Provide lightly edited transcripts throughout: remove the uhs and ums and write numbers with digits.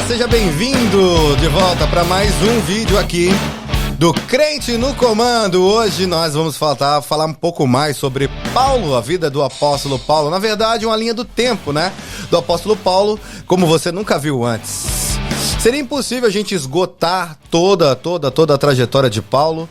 seja bem-vindo de volta para mais um vídeo aqui do Crente no Comando. Hoje nós vamos falar um pouco mais sobre Paulo, a vida do apóstolo Paulo. Na verdade, uma linha do tempo, né? Do apóstolo Paulo, como você nunca viu antes. Seria impossível a gente esgotar toda a trajetória de Paulo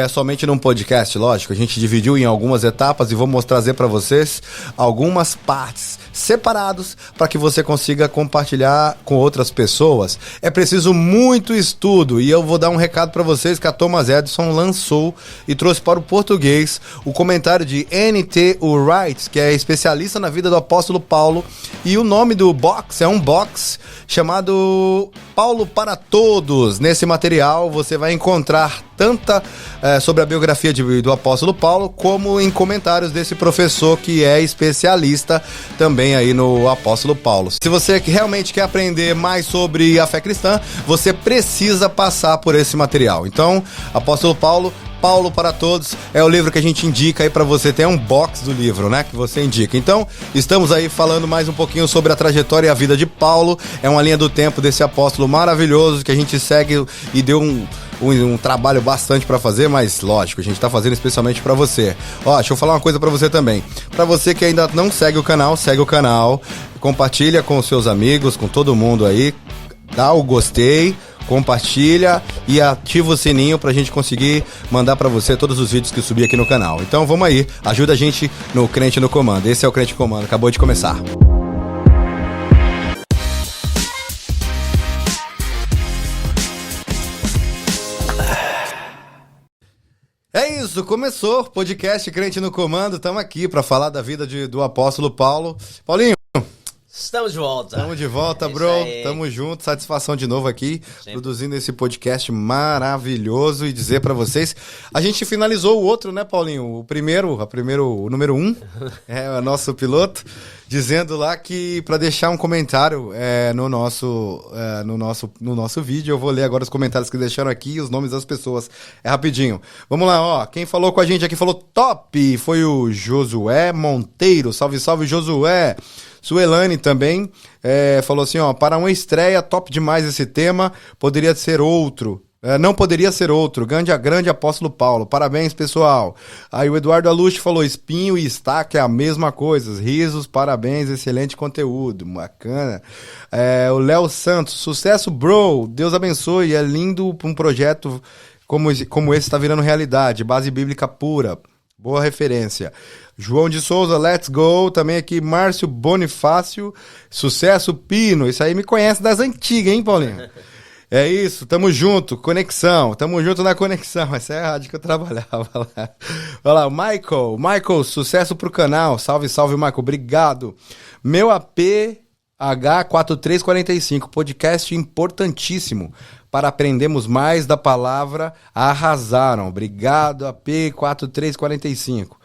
somente num podcast, lógico. A gente dividiu em algumas etapas e vamos trazer para vocês algumas partes separados para que você consiga compartilhar com outras pessoas. É preciso muito estudo e eu vou dar um recado para vocês que a Thomas Edison lançou e trouxe para o português o comentário de N.T. Wright, que é especialista na vida do apóstolo Paulo, e o nome do box é um box chamado Paulo para Todos. Nesse material você vai encontrar tanta sobre a biografia do apóstolo Paulo, como em comentários desse professor que é especialista também aí no apóstolo Paulo. Se você realmente quer aprender mais sobre a fé cristã, você precisa passar por esse material. Então, apóstolo Paulo para Todos é o livro que a gente indica aí para você. Tem um box do livro, né, que você indica. Então, estamos aí falando mais um pouquinho sobre a trajetória e a vida de Paulo. É uma linha do tempo desse apóstolo maravilhoso que a gente segue e deu um trabalho bastante para fazer, mas lógico, a gente tá fazendo especialmente para você. Ó, deixa eu falar uma coisa para você também. Para você que ainda não segue o canal, compartilha com os seus amigos, com todo mundo aí, dá o gostei, compartilha e ativa o sininho pra gente conseguir mandar pra você todos os vídeos que eu subi aqui no canal. Então vamos aí, ajuda a gente no Crente no Comando. Esse é o Crente no Comando, acabou de começar. É isso, começou o podcast Crente no Comando. Estamos aqui para falar da vida do apóstolo Paulo. Paulinho, estamos de volta. Estamos de volta, bro. Tamo junto. Satisfação de novo aqui, sempre produzindo esse podcast maravilhoso. E dizer pra vocês, a gente finalizou o outro, né, Paulinho? O número 1, é o nosso piloto, dizendo lá que pra deixar um comentário no nosso vídeo. Eu vou ler agora os comentários que deixaram aqui e os nomes das pessoas. É rapidinho. Vamos lá, ó. Quem falou com a gente aqui falou top, foi o Josué Monteiro. Salve, salve, Josué. Suelane também falou assim, ó, para uma estreia, top demais esse tema, poderia ser outro. Não poderia ser outro, grande apóstolo Paulo, parabéns pessoal. Aí o Eduardo Aluche falou, espinho e estaca é a mesma coisa, risos, parabéns, excelente conteúdo, bacana. O Léo Santos, sucesso bro, Deus abençoe, é lindo um projeto como esse está virando realidade, base bíblica pura, boa referência. João de Souza, let's go, também aqui Márcio Bonifácio, sucesso Pino, isso aí me conhece das antigas, hein Paulinho? É isso, tamo junto, conexão, tamo junto na conexão, essa é a rádio que eu trabalhava lá. Olha lá, Michael, sucesso pro canal, salve, Michael, obrigado. Meu APH4345, podcast importantíssimo para aprendermos mais da palavra, arrasaram, obrigado AP4345.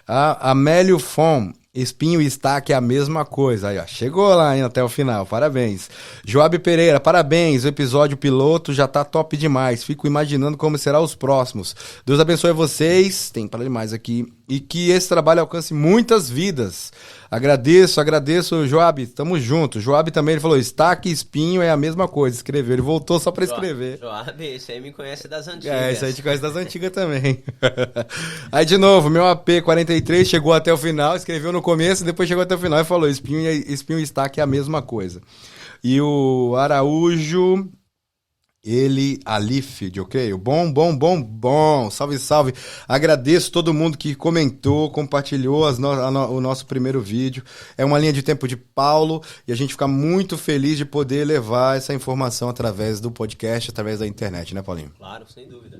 Amélio Fom, espinho e estaque é a mesma coisa. Aí, ó, chegou lá ainda até o final, parabéns. Joab Pereira, parabéns, o episódio piloto já tá top demais. Fico imaginando como será os próximos. Deus abençoe vocês, tem para demais aqui. E que esse trabalho alcance muitas vidas. Agradeço, Joab, tamo junto. Joab também, ele falou, estaque e espinho é a mesma coisa, escreveu, ele voltou só pra escrever. Joab, esse aí me conhece das antigas. Isso aí te conhece das antigas também. Aí de novo, meu AP43 chegou até o final, escreveu no começo, depois chegou até o final e falou, espinho e estaque é a mesma coisa. E o Araújo... Alif, ok? Bom. Salve. Agradeço todo mundo que comentou, compartilhou o nosso primeiro vídeo. É uma linha de tempo de Paulo e a gente fica muito feliz de poder levar essa informação através do podcast, através da internet, né, Paulinho? Claro, sem dúvida.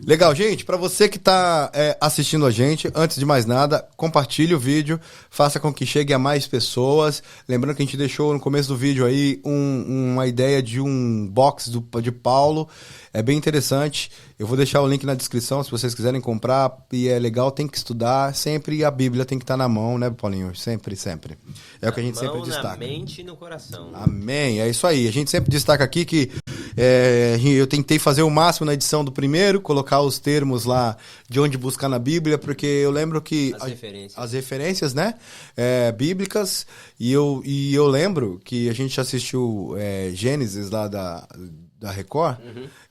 Legal, gente. Para você que está assistindo a gente, antes de mais nada, compartilhe o vídeo, faça com que chegue a mais pessoas. Lembrando que a gente deixou no começo do vídeo aí uma ideia de um box de de Paulo. É bem interessante. Eu vou deixar o link na descrição se vocês quiserem comprar. E é legal, tem que estudar. Sempre a Bíblia tem que estar na mão, né, Paulinho? Sempre, sempre. É o que a gente sempre destaca. Na mente e no coração. Amém. É isso aí. A gente sempre destaca aqui que eu tentei fazer o máximo na edição do primeiro, colocar os termos lá de onde buscar na Bíblia, porque eu lembro que as referências, né, bíblicas, e eu lembro que a gente assistiu Gênesis lá da Record,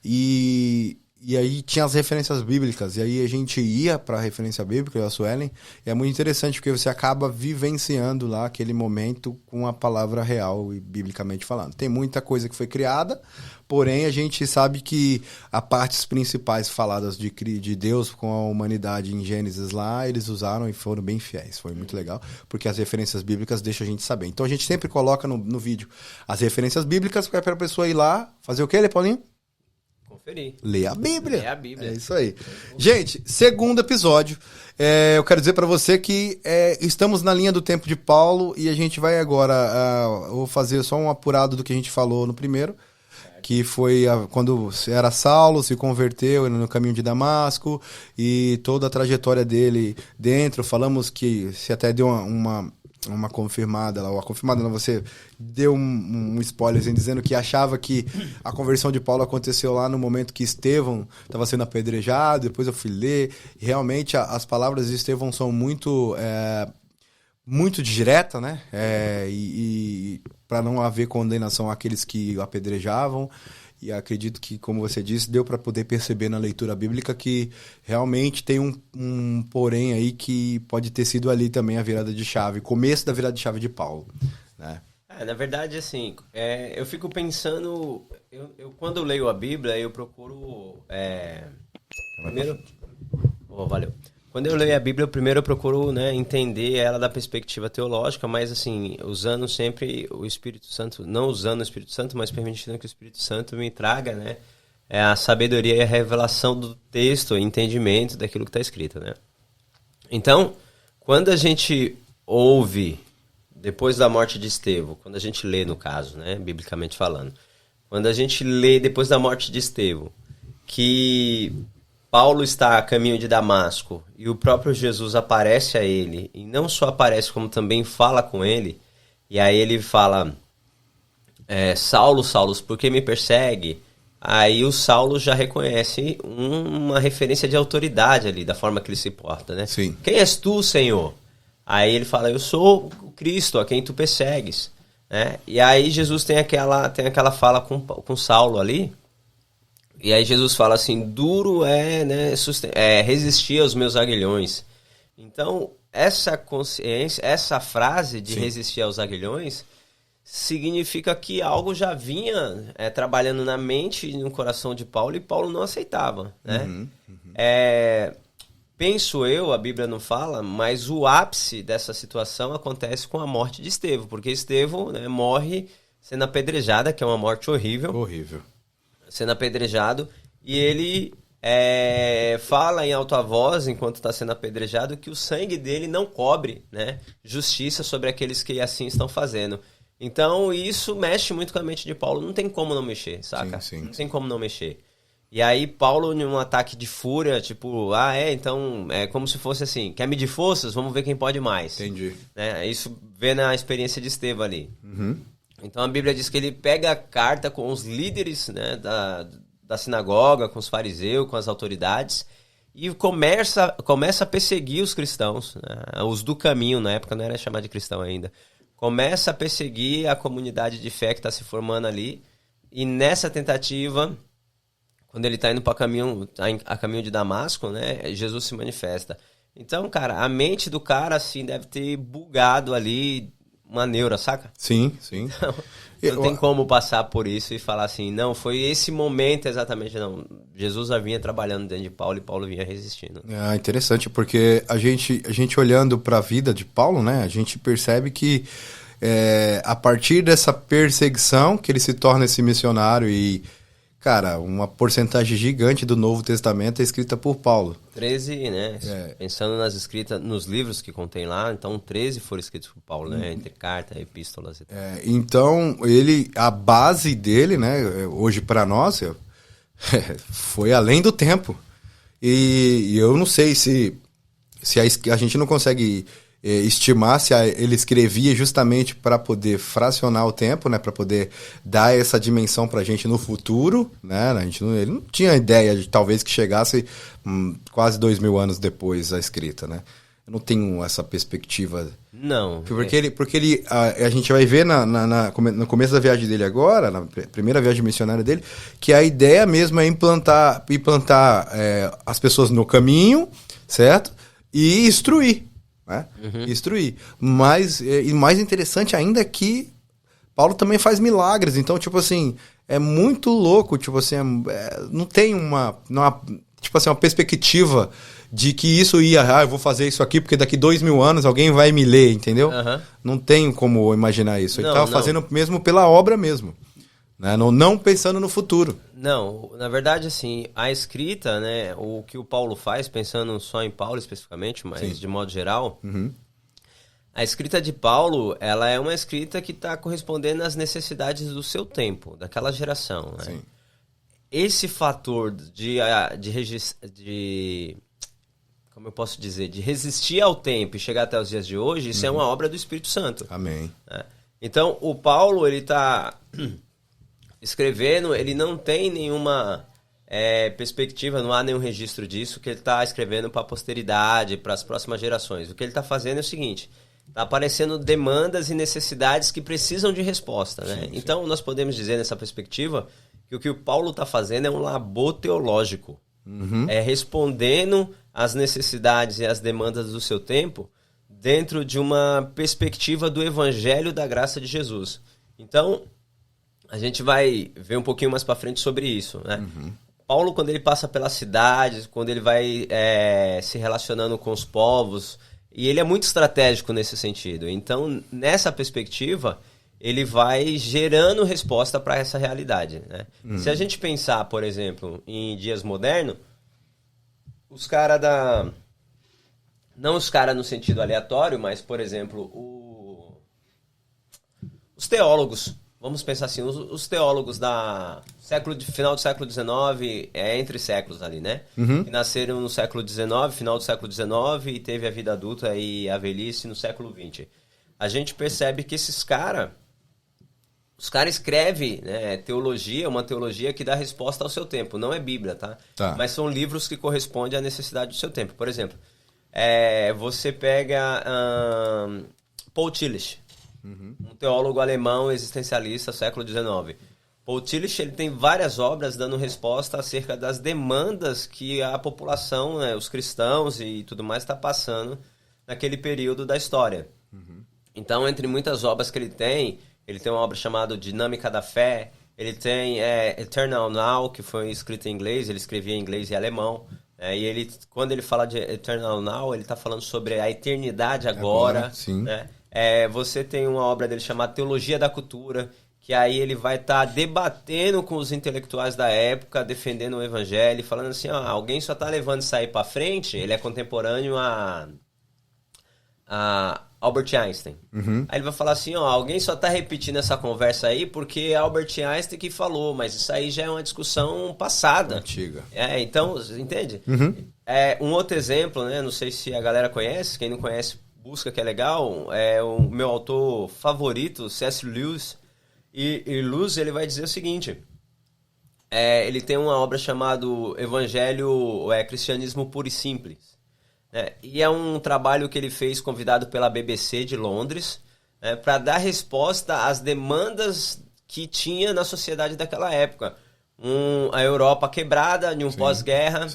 e aí tinha as referências bíblicas, e aí a gente ia para a referência bíblica, a Suelen, e é muito interessante porque você acaba vivenciando lá aquele momento com a palavra real e biblicamente falando. Tem muita coisa que foi criada, porém a gente sabe que as partes principais faladas de Deus com a humanidade em Gênesis lá, eles usaram e foram bem fiéis. Foi muito legal, porque as referências bíblicas deixam a gente saber. Então a gente sempre coloca no vídeo as referências bíblicas para a pessoa ir lá, fazer o quê, Paulinho? Conferir. Ler a Bíblia. Ler a Bíblia. É isso aí. Gente, segundo episódio. Eu quero dizer para você que estamos na linha do tempo de Paulo e a gente vai agora vou fazer só um apurado do que a gente falou no primeiro, que foi quando era Saulo, se converteu no caminho de Damasco e toda a trajetória dele dentro. Falamos que se até deu uma confirmada lá, ou a confirmada não, você deu um spoiler assim, dizendo que achava que a conversão de Paulo aconteceu lá no momento que Estevão estava sendo apedrejado. Depois eu fui ler, e realmente as palavras de Estevão são muito direta, né? E para não haver condenação àqueles que o apedrejavam. E acredito que, como você disse, deu para poder perceber na leitura bíblica que realmente tem um porém aí que pode ter sido ali também a virada de chave, começo da virada de chave de Paulo, né? Na verdade, assim, eu fico pensando, quando eu leio a Bíblia, eu procuro, primeiro, valeu. Quando eu leio a Bíblia, primeiro eu procuro, né, entender ela da perspectiva teológica, mas assim, usando sempre o Espírito Santo, não usando o Espírito Santo, mas permitindo que o Espírito Santo me traga, né, a sabedoria e a revelação do texto, o entendimento daquilo que está escrito, né. Então, quando a gente ouve, depois da morte de Estevão, quando a gente lê, no caso, né, biblicamente falando, quando a gente lê depois da morte de Estevão, que Paulo está a caminho de Damasco e o próprio Jesus aparece a ele, e não só aparece, como também fala com ele, e aí ele fala, Saulo, Saulo, por que me persegue? Aí o Saulo já reconhece uma referência de autoridade ali, da forma que ele se porta, né? Sim. Quem és tu, Senhor? Aí ele fala, eu sou o Cristo, a quem tu persegues, né? E aí Jesus tem aquela fala com Saulo ali. E aí Jesus fala assim, duro né, resistir aos meus aguilhões. Então, essa consciência, essa frase de Sim. resistir aos aguilhões, significa que algo já vinha trabalhando na mente e no coração de Paulo, e Paulo não aceitava, né? Penso eu, a Bíblia não fala, mas o ápice dessa situação acontece com a morte de Estevão, porque Estevão, né, morre sendo apedrejado, que é uma morte horrível. Horrível. Sendo apedrejado, e ele fala em alta voz, enquanto está sendo apedrejado, que o sangue dele não cobre, né, justiça sobre aqueles que assim estão fazendo. Então isso mexe muito com a mente de Paulo, não tem como não mexer, saca? Sim. Não tem como não mexer. E aí Paulo, em um ataque de fúria, tipo, então é como se fosse assim, quer medir forças? Vamos ver quem pode mais. Entendi. Né? Isso vê na experiência de Estevão ali. Uhum. Então a Bíblia diz que ele pega a carta com os líderes, né, da sinagoga, com os fariseus, com as autoridades, e começa a perseguir os cristãos, né, os do caminho, na época não era chamado de cristão ainda. Começa a perseguir a comunidade de fé que está se formando ali, e nessa tentativa, quando ele está indo a caminho de Damasco, né, Jesus se manifesta. Então, cara, a mente do cara assim deve ter bugado ali, uma neura, saca? Sim. Então, não tem como passar por isso e falar assim, não, foi esse momento exatamente, não. Jesus já vinha trabalhando dentro de Paulo e Paulo vinha resistindo. Interessante, porque a gente olhando para a vida de Paulo, né, a gente percebe que a partir dessa perseguição que ele se torna esse missionário e cara, uma porcentagem gigante do Novo Testamento é escrita por Paulo. 13, né? Pensando nas escritas, nos livros que contém lá, então 13 foram escritos por Paulo, né? Entre cartas, epístolas e tal. Então, a base dele, né, hoje para nós, foi além do tempo. E eu não sei se a gente não consegue estimar se ele escrevia justamente para poder fracionar o tempo, né, para poder dar essa dimensão para a gente no futuro, né? Ele não tinha ideia de talvez que chegasse quase 2000 anos depois a escrita, né? Eu não tenho essa perspectiva. Não. Porque a gente vai ver no começo da viagem dele agora, na primeira viagem missionária dele, que a ideia mesmo é implantar as pessoas no caminho, certo? E instruir, né? Instruir. Mas, e mais interessante ainda é que Paulo também faz milagres. Então, tipo assim, é muito louco, tipo assim, não tem tipo assim, uma perspectiva de que isso eu vou fazer isso aqui porque daqui 2000 anos alguém vai me ler, entendeu? Não tenho como imaginar isso. Ele estava fazendo mesmo pela obra mesmo, né? Não pensando no futuro. Não, na verdade, assim, a escrita, né, o que o Paulo faz, pensando só em Paulo especificamente, mas de modo geral, a escrita de Paulo, ela é uma escrita que está correspondendo às necessidades do seu tempo, daquela geração, né? Sim. Esse fator de como eu posso dizer, de resistir ao tempo e chegar até os dias de hoje, isso é uma obra do Espírito Santo. Amém. Né? Então, o Paulo, ele está escrevendo, ele não tem nenhuma perspectiva, não há nenhum registro disso, que ele está escrevendo para a posteridade, para as próximas gerações. O que ele está fazendo é o seguinte, está aparecendo demandas e necessidades que precisam de resposta. Né? Sim. Então, nós podemos dizer nessa perspectiva que o Paulo está fazendo é um labor teológico. É respondendo às necessidades e às demandas do seu tempo dentro de uma perspectiva do Evangelho da graça de Jesus. Então, a gente vai ver um pouquinho mais para frente sobre isso, né? Paulo, quando ele passa pelas cidades, quando ele vai se relacionando com os povos, e ele é muito estratégico nesse sentido. Então, nessa perspectiva, ele vai gerando resposta para essa realidade, né? Se a gente pensar, por exemplo, em dias modernos, os caras não os caras no sentido aleatório, mas, por exemplo, os teólogos, vamos pensar assim, os teólogos final do século XIX, entre séculos ali, né? Que nasceram no século XIX, final do século XIX, e teve a vida adulta e a velhice no século XX. A gente percebe que esses caras, os caras escrevem, né, uma teologia que dá resposta ao seu tempo. Não é Bíblia, tá? Mas são livros que correspondem à necessidade do seu tempo. Por exemplo, você pega Paul Tillich, um teólogo alemão existencialista, século XIX. Paul Tillich, ele tem várias obras dando resposta acerca das demandas que a população, né, os cristãos e tudo mais, está passando naquele período da história. Então, entre muitas obras que ele tem uma obra chamada Dinâmica da Fé, ele tem Eternal Now, que foi escrito em inglês, ele escrevia em inglês e alemão, e quando ele fala de Eternal Now, ele está falando sobre a eternidade agora, sim. Né? Você tem uma obra dele chamada Teologia da Cultura, que aí ele vai estar debatendo com os intelectuais da época, defendendo o evangelho, falando assim, alguém só está levando isso aí para frente, ele é contemporâneo a Albert Einstein. Aí ele vai falar assim, alguém só tá repetindo essa conversa aí porque é Albert Einstein que falou, mas isso aí já é uma discussão passada. Antiga. Então, entende? Um outro exemplo, né? Não sei se a galera conhece, quem não conhece, busca, que é legal, é o meu autor favorito, C.S. Lewis. E Lewis, ele vai dizer o seguinte, ele tem uma obra chamada Evangelho, Cristianismo Puro e Simples. E é um trabalho que ele fez convidado pela BBC de Londres, para dar resposta às demandas que tinha na sociedade daquela época. A Europa quebrada, de pós-guerra,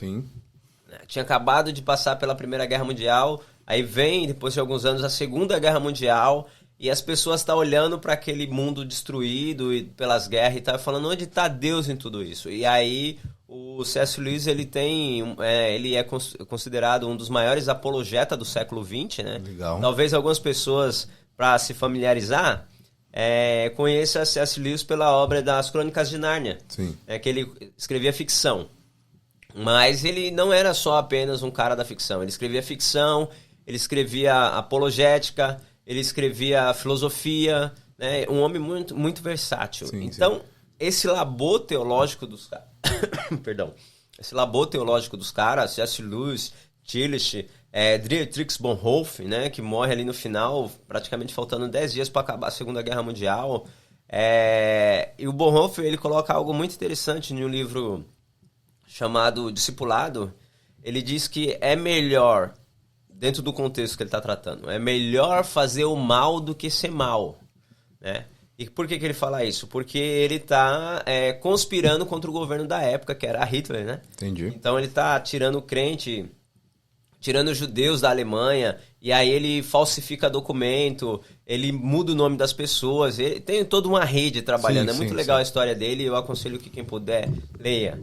tinha acabado de passar pela Primeira Guerra Mundial, aí vem, depois de alguns anos, a Segunda Guerra Mundial, e as pessoas estão olhando para aquele mundo destruído e pelas guerras e tal, falando, onde está Deus em tudo isso? E aí o C.S. Lewis, ele é considerado um dos maiores apologetas do século XX, né? Legal. Talvez algumas pessoas, para se familiarizar, conheça C.S. Lewis pela obra das Crônicas de Nárnia. Sim. Que ele escrevia ficção. Mas ele não era só apenas um cara da ficção. Ele escrevia ficção, ele escrevia apologética, ele escrevia filosofia, né? Um homem muito, muito versátil. Sim, então, esse labor teológico dos caras... Perdão. Esse labor teológico dos caras, C.S. Lewis, Tillich, Dietrich Bonhoeffer, né, que morre ali no final, praticamente faltando 10 dias para acabar a Segunda Guerra Mundial. E o Bonhoeffer, ele coloca algo muito interessante em um livro chamado Discipulado. Ele diz que é melhor, dentro do contexto que ele está tratando, é melhor fazer o mal do que ser mal, né? E por que ele fala isso? Porque ele está conspirando contra o governo da época, que era Hitler, né? Entendi. Então ele está tirando o crente, tirando os judeus da Alemanha, e aí ele falsifica documento, ele muda o nome das pessoas, ele tem toda uma rede trabalhando. Sim, é muito sim, legal sim. A história dele, eu aconselho que quem puder, leia.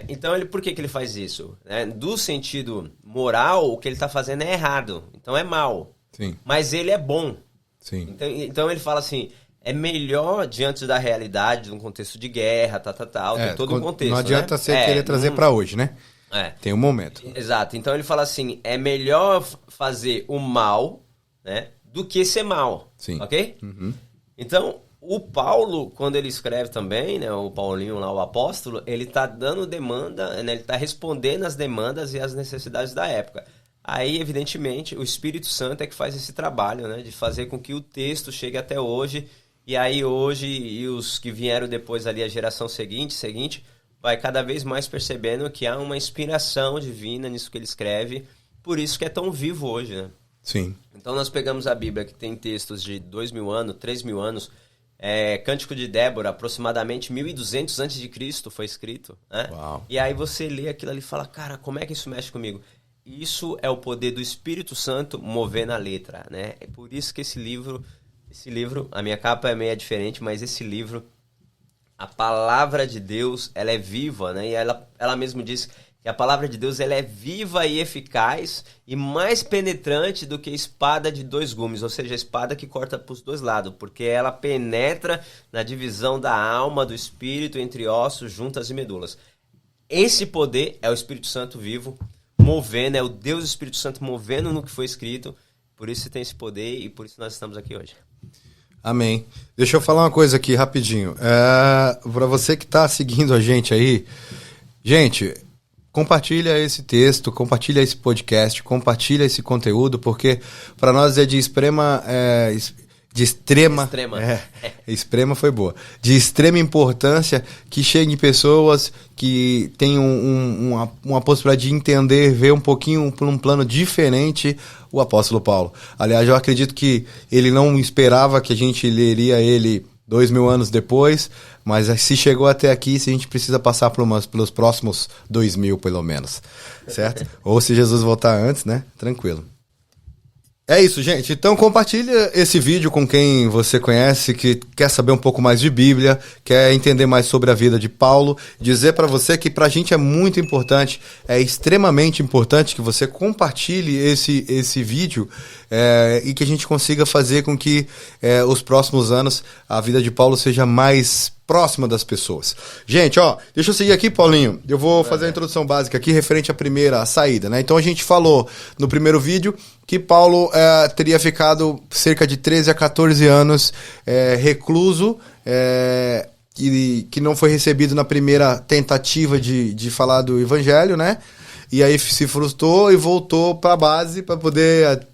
Então, por que ele faz isso? Do sentido moral, o que ele está fazendo é errado, então é mal. Sim. Mas ele é bom. Sim. Então ele fala assim... É melhor diante da realidade, de um contexto de guerra, tem todo um contexto. Não adianta né? você querer trazer para hoje, né? Tem um momento. Exato. Então ele fala assim, é melhor fazer o mal, né, do que ser mal. Sim. Ok? Uhum. Então, o Paulo, quando ele escreve também, né, o Paulinho lá, o apóstolo, ele está dando demanda, né, ele está respondendo às demandas e às necessidades da época. Aí, evidentemente, o Espírito Santo é que faz esse trabalho, né, de fazer com que o texto chegue até hoje. E aí hoje, e os que vieram depois ali, a geração seguinte, vai cada vez mais percebendo que há uma inspiração divina nisso que ele escreve, por isso que é tão vivo hoje, né? Sim. Então nós pegamos a Bíblia, que tem textos de 2.000 anos, 3.000 anos, Cântico de Débora, aproximadamente 1.200 a.C. foi escrito, né? Uau. E aí você lê aquilo ali e fala, cara, como é que isso mexe comigo? Isso é o poder do Espírito Santo mover na letra, né? É por isso que esse livro, a minha capa é meio diferente, mas esse livro, a palavra de Deus, ela é viva, né? E ela mesmo diz que a palavra de Deus, ela é viva e eficaz e mais penetrante do que espada de 2 gumes, ou seja, a espada que corta para os 2 lados, porque ela penetra na divisão da alma, do espírito, entre ossos, juntas e medulas. Esse poder é o Espírito Santo vivo, movendo, é o Deus Espírito Santo movendo no que foi escrito, por isso tem esse poder e por isso nós estamos aqui hoje. Amém. Deixa eu falar uma coisa aqui rapidinho. Para você que está seguindo a gente aí, gente, compartilha esse texto, compartilha esse podcast, compartilha esse conteúdo, porque para nós é de extrema foi boa. De extrema importância que chegue pessoas que tenham uma possibilidade de entender, ver um pouquinho por um plano diferente o apóstolo Paulo. Aliás, eu acredito que ele não esperava que a gente leria ele 2.000 anos depois, mas se chegou até aqui, se a gente precisa passar pelos próximos 2.000, pelo menos. Certo? Ou se Jesus voltar antes, né? Tranquilo. É isso, gente. Então compartilha esse vídeo com quem você conhece, que quer saber um pouco mais de Bíblia, quer entender mais sobre a vida de Paulo. Dizer para você que pra gente é muito importante, é extremamente importante que você compartilhe esse vídeo e que a gente consiga fazer com que os próximos anos a vida de Paulo seja mais próxima das pessoas. Gente, ó, deixa eu seguir aqui, Paulinho. Eu vou fazer a introdução básica aqui referente à saída, né? Então a gente falou no primeiro vídeo que Paulo teria ficado cerca de 13 a 14 anos recluso, que não foi recebido na primeira tentativa de falar do evangelho, né? E aí se frustrou e voltou para a base para poder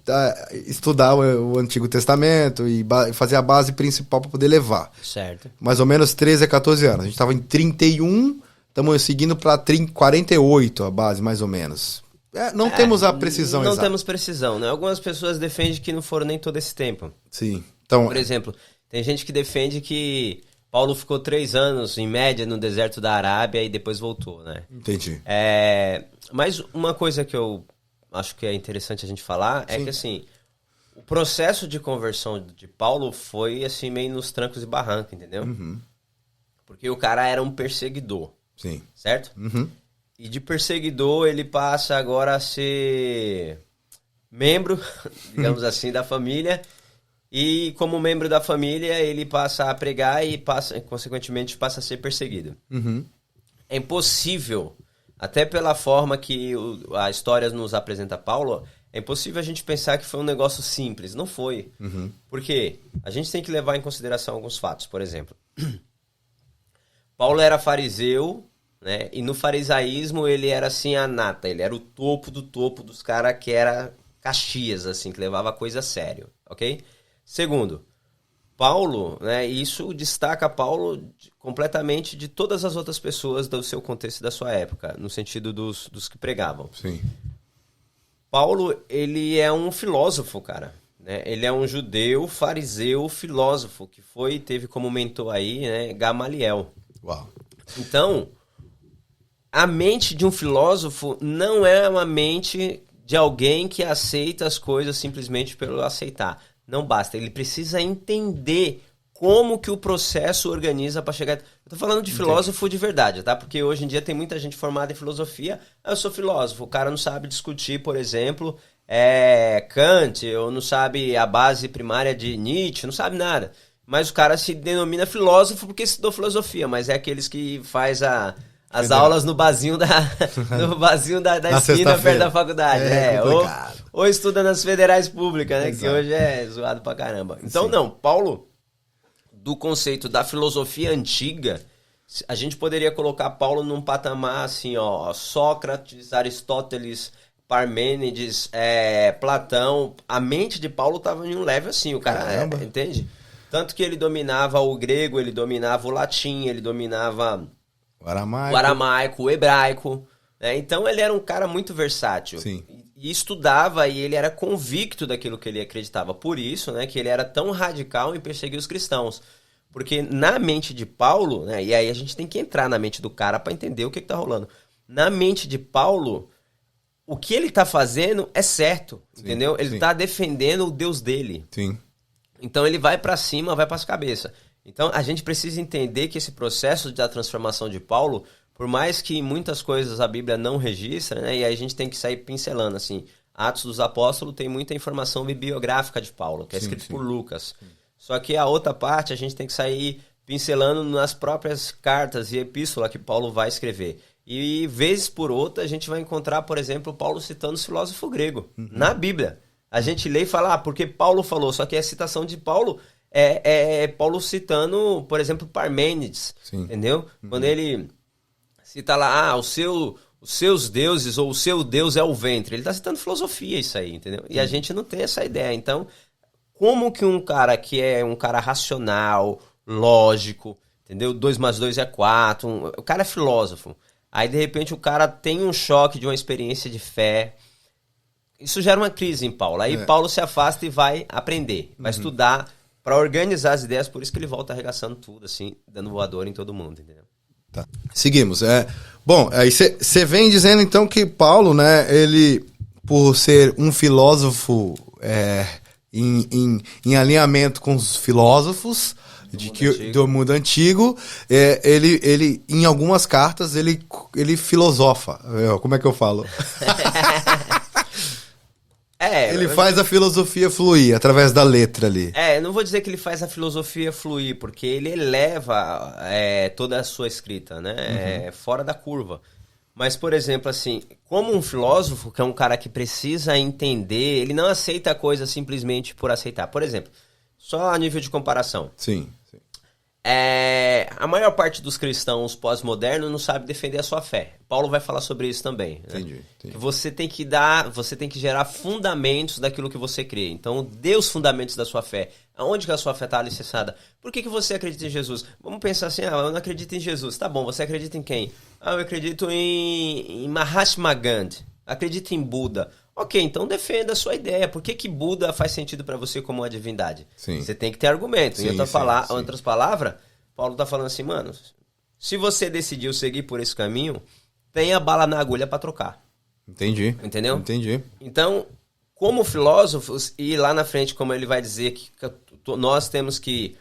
estudar o Antigo Testamento e fazer a base principal para poder levar. Certo. Mais ou menos 13 a 14 anos. A gente estava em 31, estamos seguindo para 48 a base, mais ou menos. Não temos a precisão exata. Não temos precisão, né? Algumas pessoas defendem que não foram nem todo esse tempo. Sim. Então, por exemplo, tem gente que defende que Paulo ficou 3 anos, em média, no deserto da Arábia e depois voltou, né? Entendi. Mas uma coisa que eu acho que é interessante a gente falar é que, assim, o processo de conversão de Paulo foi, assim, meio nos trancos e barrancos, entendeu? Uhum. Porque o cara era um perseguidor. Sim. Certo? Uhum. E de perseguidor ele passa agora a ser membro, digamos assim, da família. E como membro da família, ele passa a pregar e, consequentemente, passa a ser perseguido. É impossível, até pela forma que a história nos apresenta Paulo, é impossível a gente pensar que foi um negócio simples. Não foi. Porque a gente tem que levar em consideração alguns fatos. Por exemplo, Paulo era fariseu, né? E no farisaísmo ele era assim a nata. Ele era o topo do topo dos caras que era Caxias, assim, que levava a coisa a sério. Ok? Segundo, Paulo, né, isso destaca Paulo completamente de todas as outras pessoas do seu contexto e da sua época, no sentido dos que pregavam. Sim. Paulo, ele é um filósofo, cara. Né? Ele é um judeu, fariseu, filósofo, que teve como mentor aí, né, Gamaliel. Uau. Então, a mente de um filósofo não é uma mente de alguém que aceita as coisas simplesmente pelo aceitar. Não basta, ele precisa entender como que o processo organiza para chegar... Eu tô falando de filósofo de verdade, tá? Porque hoje em dia tem muita gente formada em filosofia. Eu sou filósofo, o cara não sabe discutir, por exemplo, Kant, ou não sabe a base primária de Nietzsche, não sabe nada. Mas o cara se denomina filósofo porque estudou filosofia, mas é aqueles que faz as aulas no barzinho da esquina perto da faculdade. Ou estuda nas federais públicas, né? Exato. Que hoje é zoado pra caramba. Então, não, Paulo, do conceito da filosofia antiga, a gente poderia colocar Paulo num patamar assim, ó, Sócrates, Aristóteles, Parmênides, Platão. A mente de Paulo estava em um level assim, o cara, entende? Tanto que ele dominava o grego, ele dominava o latim, ele dominava o aramaico, o hebraico. Né? Então ele era um cara muito versátil. Sim. E estudava e ele era convicto daquilo que ele acreditava. Por isso, né, que ele era tão radical em perseguir os cristãos. Porque na mente de Paulo, né, e aí a gente tem que entrar na mente do cara para entender o que está rolando. Na mente de Paulo, o que ele está fazendo é certo, entendeu? Ele está defendendo o Deus dele. Sim. Então ele vai para cima, vai para as cabeças. Então a gente precisa entender que esse processo da transformação de Paulo, por mais que muitas coisas a Bíblia não registra, né, e aí a gente tem que sair pincelando, assim, Atos dos Apóstolos tem muita informação bibliográfica de Paulo, que é escrito por Lucas. Só que a outra parte a gente tem que sair pincelando nas próprias cartas e epístola que Paulo vai escrever. E, vez por outra, a gente vai encontrar, por exemplo, Paulo citando os filósofos gregos na Bíblia. A gente lê e fala, porque Paulo falou, só que a citação de Paulo é Paulo citando, por exemplo, Parmênides, entendeu? Quando ele cita lá, os seus deuses, ou o seu Deus é o ventre. Ele está citando filosofia, isso aí, entendeu? E a gente não tem essa ideia. Então, como que um cara que é um cara racional, lógico, entendeu? 2 mais 2 é 4, o cara é filósofo. Aí, de repente, o cara tem um choque de uma experiência de fé. Isso gera uma crise em Paulo. Aí Paulo se afasta e vai aprender, vai estudar para organizar as ideias. Por isso que ele volta arregaçando tudo, assim, dando voador em todo mundo, entendeu? Tá. Seguimos. Bom, aí você vem dizendo, então, que Paulo, né, ele, por ser um filósofo em alinhamento com os filósofos do mundo antigo, ele em algumas cartas ele filosofa. Como é que eu falo? Ele faz a filosofia fluir através da letra ali. Eu não vou dizer que ele faz a filosofia fluir, porque ele eleva toda a sua escrita, né? Fora da curva. Mas, por exemplo, assim, como um filósofo, que é um cara que precisa entender, ele não aceita a coisa simplesmente por aceitar. Por exemplo, só a nível de comparação. Sim. A maior parte dos cristãos pós-modernos não sabe defender a sua fé. Paulo vai falar sobre isso também. Né? Entendi. Você tem que gerar fundamentos daquilo que você crê. Então, dê os fundamentos da sua fé. Aonde que a sua fé está alicerçada? Por que você acredita em Jesus? Vamos pensar assim, eu não acredito em Jesus. Tá bom, você acredita em quem? Eu acredito em Mahatma Gandhi. Acredito em Buda. Ok, então defenda a sua ideia. Por que Buda faz sentido para você como uma divindade? Sim. Você tem que ter argumento. Em outras palavras, Paulo tá falando assim, mano, se você decidiu seguir por esse caminho, tenha bala na agulha para trocar. Entendi. Entendeu? Entendi. Então, como filósofos, e lá na frente, como ele vai dizer que nós temos que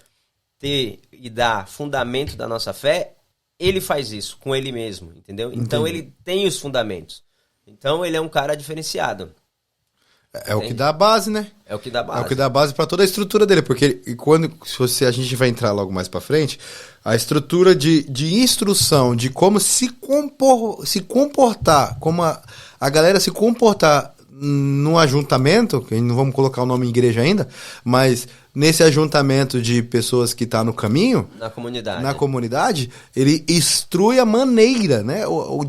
ter e dar fundamento da nossa fé, ele faz isso com ele mesmo, entendeu? Então ele tem os fundamentos. Então ele é um cara diferenciado. É o que dá a base, né? É o que dá base. É o que dá base para toda a estrutura dele, porque a gente vai entrar logo mais para frente, a estrutura de instrução, de como se comportar, como a galera se comportar num ajuntamento, que não vamos colocar o nome igreja ainda, mas nesse ajuntamento de pessoas que tá no caminho, na comunidade, ele instrui a maneira, né,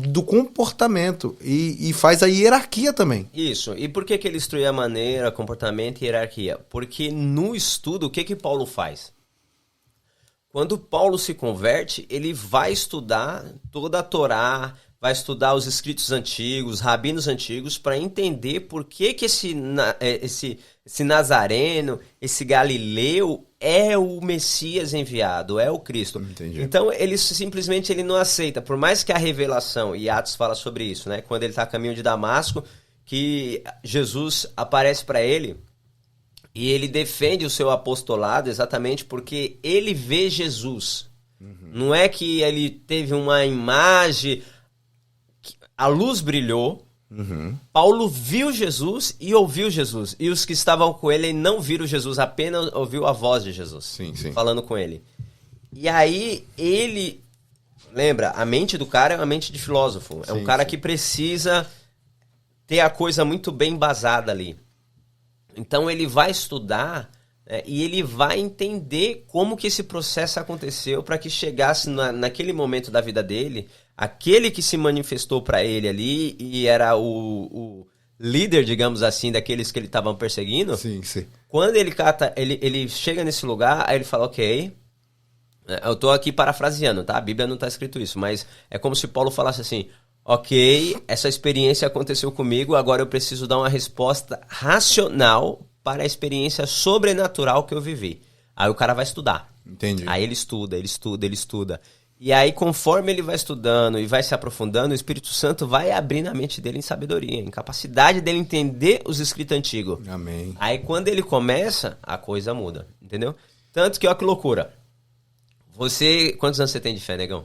do comportamento e faz a hierarquia também. Isso. E por que ele instrui a maneira, comportamento e hierarquia? Porque no estudo, o que Paulo faz? Quando Paulo se converte, ele vai estudar toda a Torá, vai estudar os escritos antigos, rabinos antigos, para entender por que esse Nazareno, esse Galileu é o Messias enviado, é o Cristo. Entendi. Então, ele simplesmente não aceita, por mais que a revelação, e Atos fala sobre isso, né? Quando ele está a caminho de Damasco, que Jesus aparece para ele, e ele defende o seu apostolado exatamente porque ele vê Jesus. Não é que ele teve uma imagem... A luz brilhou, Paulo viu Jesus e ouviu Jesus. E os que estavam com ele não viram Jesus, apenas ouviu a voz de Jesus, sim. falando com ele. E aí ele... Lembra, a mente do cara é uma mente de filósofo. É um cara que precisa ter a coisa muito bem embasada ali. Então ele vai estudar, né, e ele vai entender como que esse processo aconteceu para que chegasse naquele momento da vida dele... Aquele que se manifestou para ele ali e era o líder, digamos assim, daqueles que ele estavam perseguindo. Sim. Quando ele chega nesse lugar, aí ele fala, ok, eu tô aqui parafraseando, tá? A Bíblia não tá escrito isso, mas é como se Paulo falasse assim, ok, essa experiência aconteceu comigo, agora eu preciso dar uma resposta racional para a experiência sobrenatural que eu vivi. Aí o cara vai estudar. Entendi. Aí ele estuda. E aí, conforme ele vai estudando e vai se aprofundando, o Espírito Santo vai abrindo a mente dele em sabedoria, em capacidade dele entender os escritos antigos. Amém. Aí, quando ele começa, a coisa muda, entendeu? Não que loucura. Quantos anos você tem de fé, negão?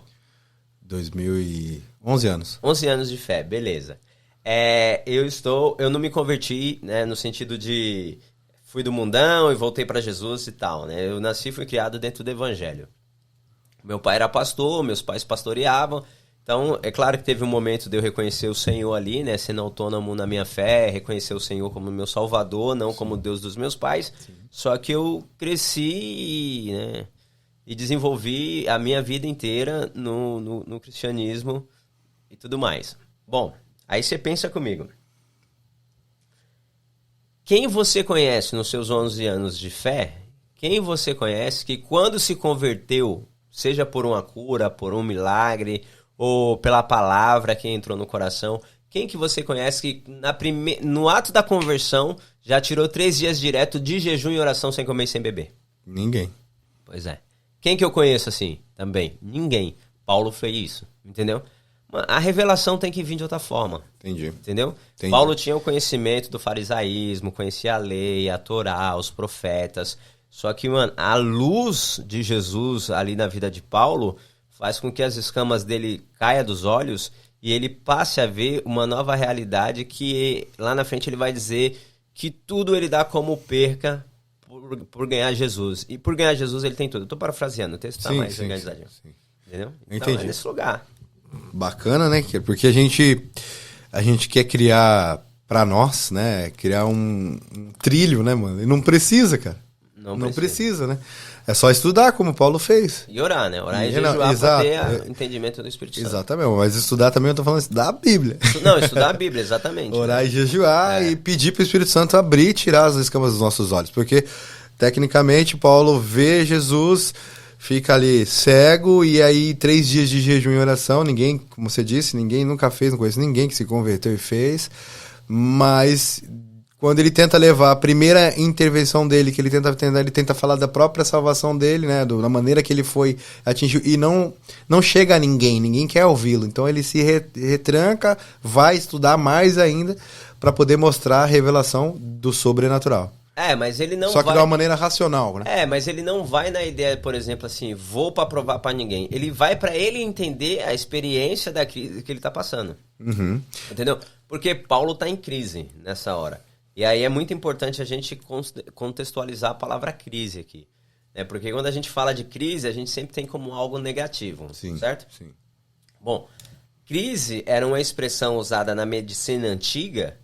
11 anos. 11 anos de fé, beleza. Eu não me converti, né, no sentido de... Fui do mundão e voltei para Jesus e tal, né? Eu nasci e fui criado dentro do evangelho. Meu pai era pastor, meus pais pastoreavam. Então, é claro que teve um momento de eu reconhecer o Senhor ali, né? Sendo autônomo na minha fé, reconhecer o Senhor como meu salvador, não como Deus dos meus pais. Sim. Só que eu cresci, né? E desenvolvi a minha vida inteira no cristianismo e tudo mais. Bom, aí você pensa comigo. Quem você conhece nos seus 11 anos de fé, quem você conhece que quando se converteu, seja por uma cura, por um milagre, ou pela palavra que entrou no coração, quem que você conhece que no ato da conversão já tirou 3 dias direto de jejum e oração sem comer e sem beber? Ninguém. Pois é. Quem que eu conheço assim também? Ninguém. Paulo fez isso, entendeu? A revelação tem que vir de outra forma. Entendi. Entendeu? Entendi. Paulo tinha o conhecimento do farisaísmo, conhecia a lei, a Torá, os profetas. Só que, mano, a luz de Jesus ali na vida de Paulo faz com que as escamas dele caia dos olhos e ele passe a ver uma nova realidade que lá na frente ele vai dizer que tudo ele dá como perca por ganhar Jesus. E por ganhar Jesus ele tem tudo. Eu tô parafraseando, o texto tá mais organizadinho. Sim. Entendeu? Então entendi. É nesse lugar. Bacana, né? Porque a gente quer criar pra nós, né? Criar um trilho, né, mano? E não precisa, cara. Não precisa, né? É só estudar, como o Paulo fez. E orar, né? Orar e jejuar para ter entendimento do Espírito Santo. Exatamente, mas estudar também eu tô falando estudar a Bíblia. Não, estudar a Bíblia, exatamente. Orar e jejuar e pedir pro Espírito Santo abrir e tirar as escamas dos nossos olhos. Porque, tecnicamente, Paulo vê Jesus, fica ali cego, e aí 3 dias de jejum e oração, ninguém, como você disse, ninguém nunca fez, não conheço ninguém que se converteu e fez, mas... Quando ele tenta levar a primeira intervenção dele, que ele tenta falar da própria salvação dele, né, da maneira que ele foi atingido, e não chega a ninguém quer ouvi-lo. Então ele se retranca, vai estudar mais ainda para poder mostrar a revelação do sobrenatural. Mas ele não Só que de uma maneira racional, né? Mas ele não vai na ideia, por exemplo, assim, vou para provar para ninguém. Ele vai para ele entender a experiência que ele tá passando. Uhum. Entendeu? Porque Paulo tá em crise nessa hora. E aí é muito importante a gente contextualizar a palavra crise aqui. Né? Porque quando a gente fala de crise, a gente sempre tem como algo negativo, certo? Sim. Bom, crise era uma expressão usada na medicina antiga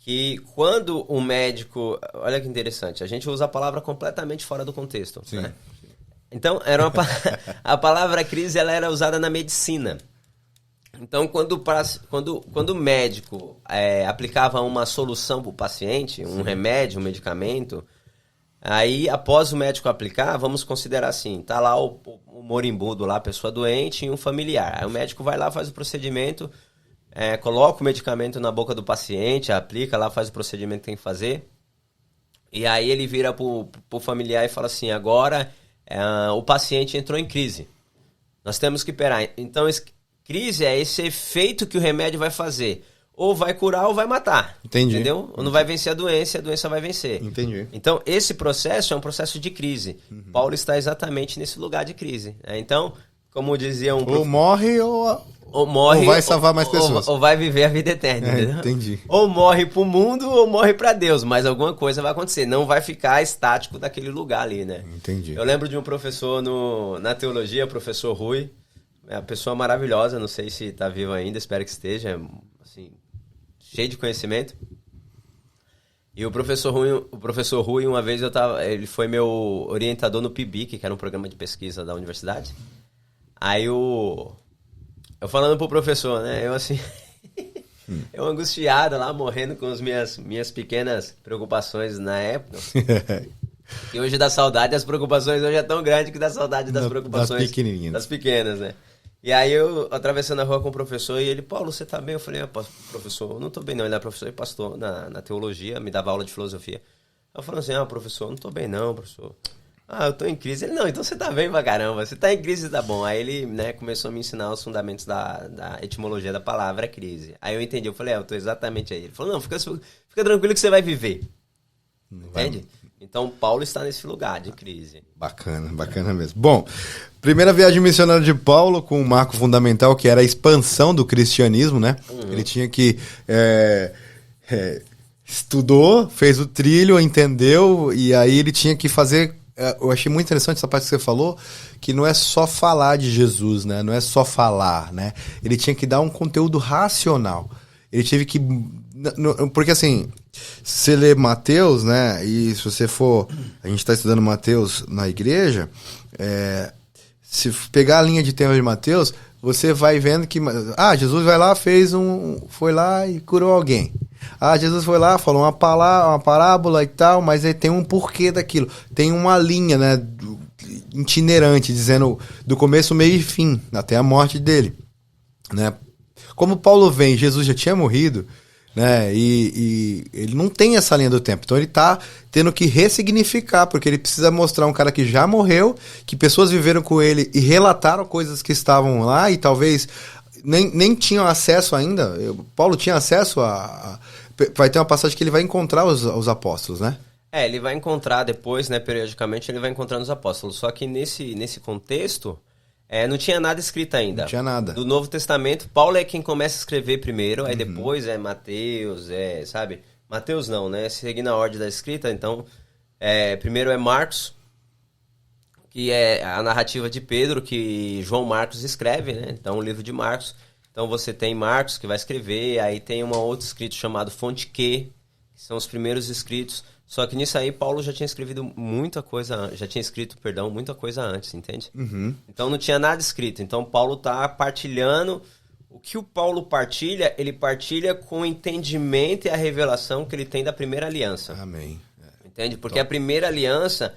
que quando o médico... Olha que interessante, a gente usa a palavra completamente fora do contexto. Sim. Né? Então, a palavra crise ela era usada na medicina. Então, quando o médico aplicava uma solução para o paciente, um remédio, um medicamento, aí, após o médico aplicar, vamos considerar assim, tá lá o moribundo, lá, a pessoa doente e um familiar. Aí o médico vai lá, faz o procedimento, coloca o medicamento na boca do paciente, aplica lá, faz o procedimento que tem que fazer. E aí ele vira pro familiar e fala assim, agora o paciente entrou em crise. Nós temos que esperar. Então, crise é esse efeito que o remédio vai fazer. Ou vai curar ou vai matar. Entendi. Entendeu? Ou não vai vencer a doença vai vencer. Entendi. Então, esse processo é um processo de crise. Paulo está exatamente nesse lugar de crise. Então, como dizia um... Ou morre ou morre, ou vai salvar mais pessoas. Ou vai viver a vida eterna, entendeu? Entendi. Ou morre pro mundo ou morre para Deus, mas alguma coisa vai acontecer. Não vai ficar estático daquele lugar ali, né? Entendi. Eu lembro de um professor na teologia, professor Rui, é uma pessoa maravilhosa, não sei se está vivo ainda, espero que esteja, assim, cheio de conhecimento. E o professor Rui, uma vez ele foi meu orientador no PIBIC, que era um programa de pesquisa da universidade. Aí eu falando pro professor, né? Eu assim, eu angustiado lá, morrendo com as minhas pequenas preocupações na época. E hoje dá saudade, as preocupações hoje é tão grande que dá saudade das preocupações das pequenas, né? E aí eu atravessando a rua com o professor e ele, Paulo, você tá bem? Eu falei, professor, eu não tô bem não. Ele é professor e pastor na teologia, me dava aula de filosofia. Eu falei assim, professor, eu não tô bem não, professor. Eu tô em crise. Ele, não, então você tá bem pra caramba, você tá em crise, tá bom. Aí ele, né, começou a me ensinar os fundamentos da etimologia da palavra crise. Aí eu entendi, eu falei, eu tô exatamente aí. Ele falou, não, fica tranquilo que você vai viver. Entende? Então Paulo está nesse lugar de crise. Bacana mesmo. Bom, primeira viagem missionária de Paulo com um marco fundamental que era a expansão do cristianismo, né? Ele tinha que... estudou, fez o trilho, entendeu, e aí ele tinha que fazer... Eu achei muito interessante essa parte que você falou, que não é só falar de Jesus, né? Não é só falar, né? Ele tinha que dar um conteúdo racional. Ele teve que... Porque assim, se você lê Mateus, né? E se você for... A gente está estudando Mateus na igreja. Se pegar a linha de tema de Mateus, você vai vendo que... Jesus vai lá, foi lá e curou alguém. Jesus foi lá, falou uma parábola e tal, mas aí tem um porquê daquilo. Tem uma linha, né, itinerante, dizendo do começo, meio e fim, até a morte dele, né? Como Paulo vem, Jesus já tinha morrido, né, e ele não tem essa linha do tempo, então ele tá tendo que ressignificar, porque ele precisa mostrar um cara que já morreu, que pessoas viveram com ele e relataram coisas que estavam lá e talvez nem tinham acesso ainda. Paulo tinha acesso vai ter uma passagem que ele vai encontrar os apóstolos, né? Ele vai encontrar depois, né, periodicamente, ele vai encontrando os apóstolos. Só que nesse contexto, não tinha nada escrito ainda. Não tinha nada. Do Novo Testamento, Paulo é quem começa a escrever primeiro, aí depois é Mateus, sabe? Mateus não, né? Seguindo a ordem da escrita, então, primeiro é Marcos, que é a narrativa de Pedro, que João Marcos escreve, né? Então, o livro de Marcos. Então, você tem Marcos, que vai escrever, aí tem um outro escrito chamado Fonte Q, que são os primeiros escritos. Só que nisso aí, Paulo já tinha escrito muita coisa antes, entende? Então, não tinha nada escrito. Então, Paulo está partilhando. O que o Paulo partilha, ele partilha com o entendimento e a revelação que ele tem da primeira aliança. Amém. Entende? Porque a primeira aliança...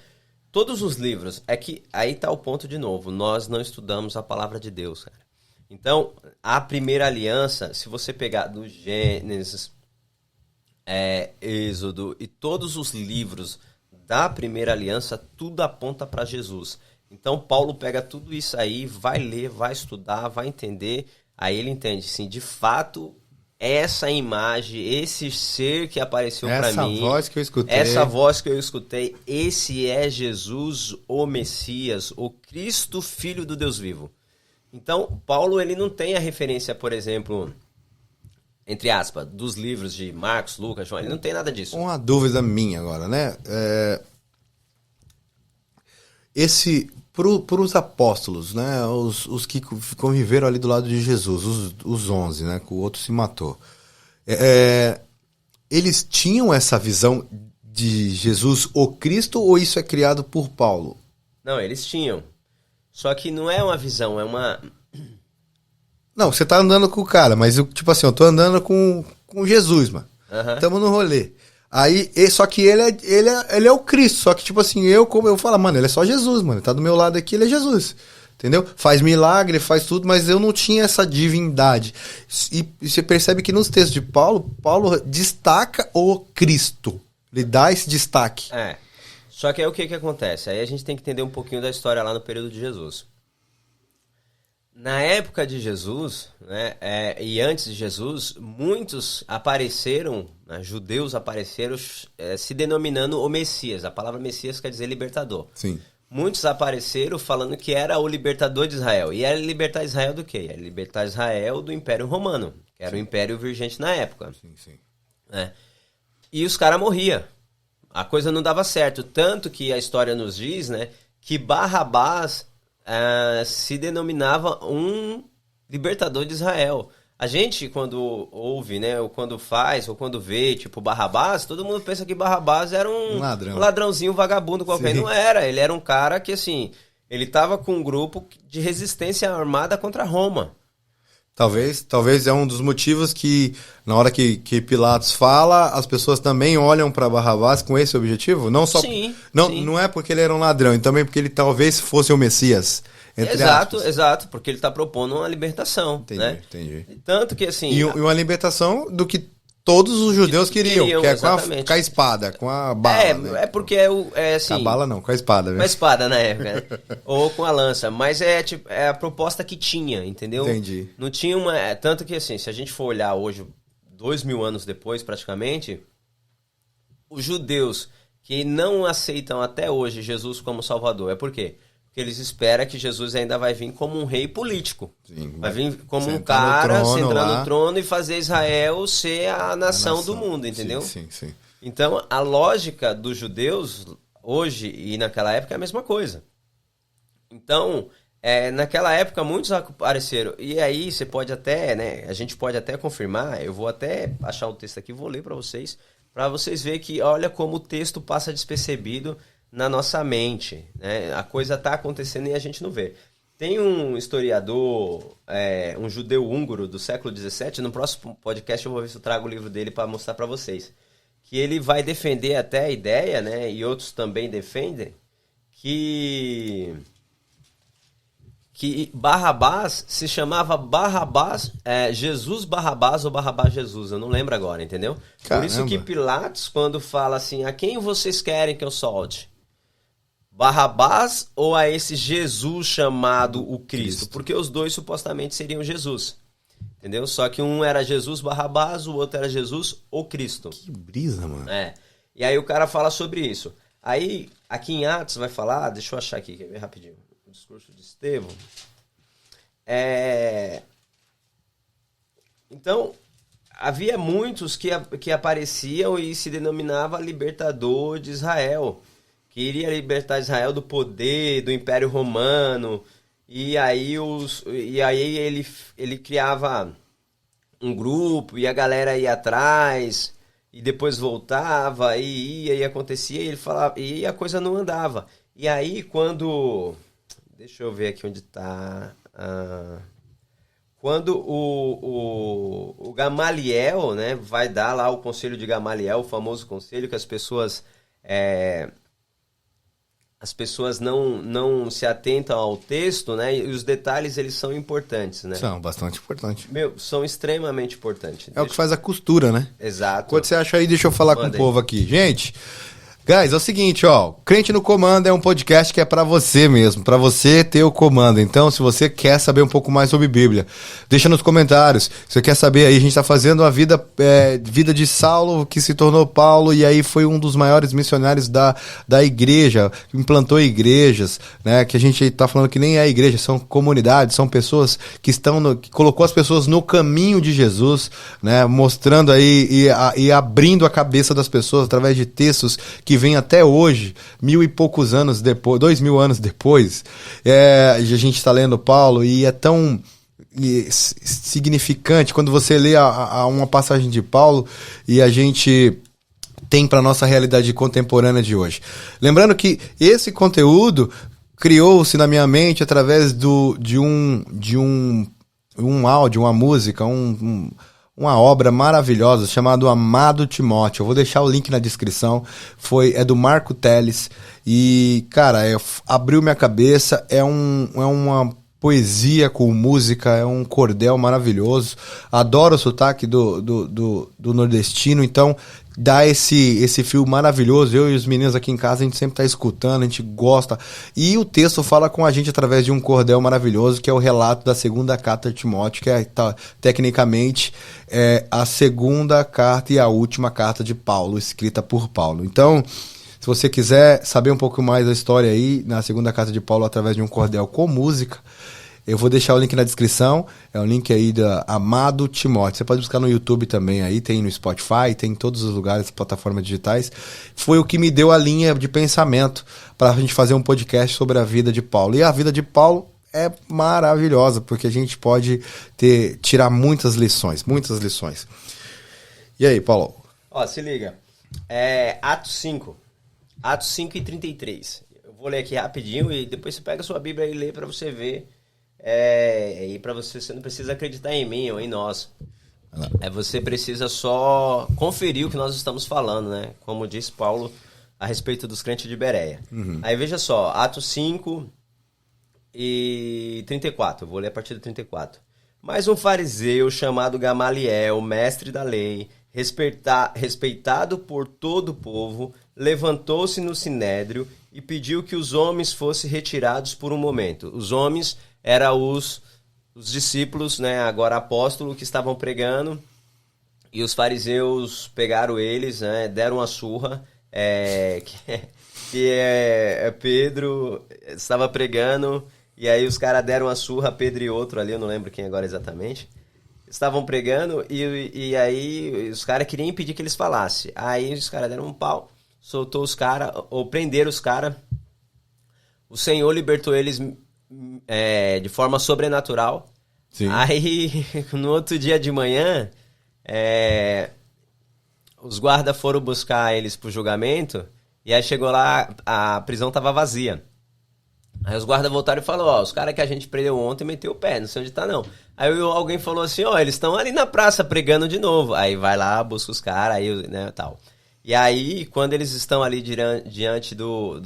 Todos os livros, que aí está o ponto de novo, nós não estudamos a palavra de Deus, cara. Então, a primeira aliança, se você pegar do Gênesis, Êxodo e todos os livros da primeira aliança, tudo aponta para Jesus. Então, Paulo pega tudo isso aí, vai ler, vai estudar, vai entender, aí ele entende, sim, de fato... Essa imagem, esse ser que apareceu para mim, essa voz que eu escutei, esse é Jesus, o Messias, o Cristo, Filho do Deus vivo. Então, Paulo ele não tem a referência, por exemplo, entre aspas, dos livros de Marcos, Lucas, João, ele não tem nada disso. Uma dúvida minha agora, né? Para os apóstolos, né? Os que conviveram ali do lado de Jesus, os 11, né? Que o outro se matou. Eles tinham essa visão de Jesus o Cristo ou isso é criado por Paulo? Não, eles tinham. Só que não é uma visão, é uma... Não, você tá andando com o cara, mas eu tô andando com Jesus, mano. Tamo no rolê. Aí, só que ele é o Cristo, só que eu falo, mano, ele é só Jesus, mano. Tá do meu lado aqui, ele é Jesus. Entendeu? Faz milagre, faz tudo, mas eu não tinha essa divindade. E você percebe que nos textos de Paulo destaca o Cristo. Ele dá esse destaque. Só que aí o que acontece? Aí a gente tem que entender um pouquinho da história lá no período de Jesus. Na época de Jesus, né, e antes de Jesus, muitos apareceram, né, judeus apareceram se denominando o Messias. A palavra Messias quer dizer libertador. Sim. Muitos apareceram falando que era o libertador de Israel. E era libertar Israel do quê? Era libertar Israel do Império Romano, que era o Império Vigente na época. Sim. E os caras morriam. A coisa não dava certo. Tanto que a história nos diz, né, que Barrabás se denominava um libertador de Israel. A gente, quando ouve, né, ou quando faz, ou quando vê, tipo, Barrabás, todo mundo pensa que Barrabás era um ladrãozinho vagabundo qualquer. Sim. Não era, ele era um cara que, assim, ele tava com um grupo de resistência armada contra Roma. Talvez é um dos motivos que, na hora que Pilatos fala, as pessoas também olham para Barrabás com esse objetivo? Não só. Sim. Não é porque ele era um ladrão, e também porque ele talvez fosse o Messias. Exato, porque ele está propondo uma libertação. Entendi. Tanto que assim. E uma libertação do que todos os judeus queriam que é com a espada, com a bala. É porque assim. Com a bala não, com a espada. Com a espada na época, né? Ou com a lança. Mas é a proposta que tinha, entendeu? Entendi. Não tinha uma. Tanto que assim, se a gente for olhar hoje, 2000 anos depois, praticamente, os judeus que não aceitam até hoje Jesus como Salvador, é por quê? Porque eles esperam que Jesus ainda vai vir como um rei político. Sim, vai vir como um cara sentar no trono e fazer Israel ser a nação do mundo, entendeu? Sim. Então, a lógica dos judeus, hoje e naquela época, é a mesma coisa. Então, naquela época, muitos apareceram. E aí, você pode até, né? A gente pode até confirmar, eu vou até achar o texto aqui, vou ler para vocês verem que, olha como o texto passa despercebido na nossa mente, né? A coisa está acontecendo e a gente não vê. Tem um historiador, um judeu húngaro do século XVII, no próximo podcast eu vou ver se eu trago o livro dele para mostrar para vocês, que ele vai defender até a ideia, né, e outros também defendem, que Barrabás se chamava Barrabás, Jesus Barrabás ou Barrabás Jesus, eu não lembro agora, entendeu? Caramba. Por isso que Pilatos, quando fala assim, a quem vocês querem que eu solte? Barrabás ou a esse Jesus chamado o Cristo? Porque os dois supostamente seriam Jesus, entendeu? Só que um era Jesus Barrabás, o outro era Jesus o Cristo. Que brisa, mano. E aí o cara fala sobre isso. Aí, aqui em Atos vai falar, deixa eu achar aqui, quer ver rapidinho, o discurso de Estevão. Então, havia muitos que apareciam e se denominava libertador de Israel, que iria libertar Israel do poder do Império Romano, e aí ele criava um grupo e a galera ia atrás e depois voltava e ia e acontecia e ele falava e a coisa não andava. E aí quando, deixa eu ver aqui onde está, quando o Gamaliel, né, vai dar lá o conselho de Gamaliel, o famoso conselho que as pessoas não se atentam ao texto, né? E os detalhes, eles são importantes, né? São bastante importantes. São extremamente importantes. O que faz a costura, né? Exato. Quando você acha aí, deixa eu falar com o povo aqui. Gente, Guys, é o seguinte, ó, Crente no Comando é um podcast que é pra você mesmo, pra você ter o comando. Então, se você quer saber um pouco mais sobre Bíblia, deixa nos comentários. Se você quer saber aí, a gente tá fazendo a vida de Saulo, que se tornou Paulo, e aí foi um dos maiores missionários da igreja, implantou igrejas, né, que a gente tá falando que nem é igreja, são comunidades, são pessoas que que colocou as pessoas no caminho de Jesus, né, mostrando aí e abrindo a cabeça das pessoas através de textos que vem até hoje, 1000 e poucos anos depois, 2000 anos depois, a gente está lendo Paulo e é tão significante quando você lê uma passagem de Paulo e a gente tem para nossa realidade contemporânea de hoje. Lembrando que esse conteúdo criou-se na minha mente através de um áudio, uma música, uma obra maravilhosa chamada Amado Timóteo. Eu vou deixar o link na descrição. É do Marco Teles. E, cara, abriu minha cabeça. É uma poesia com música, é um cordel maravilhoso. Adoro o sotaque do nordestino, então dá esse fio maravilhoso. Eu e os meninos aqui em casa, a gente sempre tá escutando, a gente gosta. E o texto fala com a gente através de um cordel maravilhoso, que é o relato da segunda carta de Timóteo, que tecnicamente é a segunda carta e a última carta de Paulo, escrita por Paulo. Então, se você quiser saber um pouco mais da história aí, na segunda carta de Paulo, através de um cordel com música, eu vou deixar o link na descrição, é o link aí da Amado Timóteo. Você pode buscar no YouTube também aí, tem no Spotify, tem em todos os lugares, plataformas digitais. Foi o que me deu a linha de pensamento para a gente fazer um podcast sobre a vida de Paulo. E a vida de Paulo é maravilhosa, porque a gente pode tirar muitas lições. E aí, Paulo? Ó, se liga. Atos 5 e 33. Eu vou ler aqui rapidinho e depois você pega a sua Bíblia e lê para você ver. E para você não precisa acreditar em mim ou em nós. Você precisa só conferir o que nós estamos falando, né? Como disse Paulo a respeito dos crentes de Bereia. Uhum. Aí veja só, Atos 5 e 34. Eu vou ler a partir do 34. Mas um fariseu chamado Gamaliel, mestre da lei, respeitado por todo o povo, levantou-se no sinédrio e pediu que os homens fossem retirados por um momento. Os homens eram os discípulos, né, agora apóstolos, que estavam pregando, e os fariseus pegaram eles, né, deram uma surra, Pedro estava pregando, e aí os caras deram uma surra, Pedro e outro ali, eu não lembro quem agora exatamente, estavam pregando, e aí os caras queriam impedir que eles falassem. Aí os caras deram um pau, soltou os caras, ou prenderam os caras. O Senhor libertou eles de forma sobrenatural. Sim. Aí, no outro dia de manhã, os guardas foram buscar eles pro julgamento, e aí chegou lá, a prisão tava vazia. Aí os guardas voltaram e falaram, os caras que a gente prendeu ontem meteu o pé, não sei onde tá não. Aí alguém falou assim, eles estão ali na praça pregando de novo. Aí vai lá, busca os caras, aí, né, tal. E aí, quando eles estão ali diante dos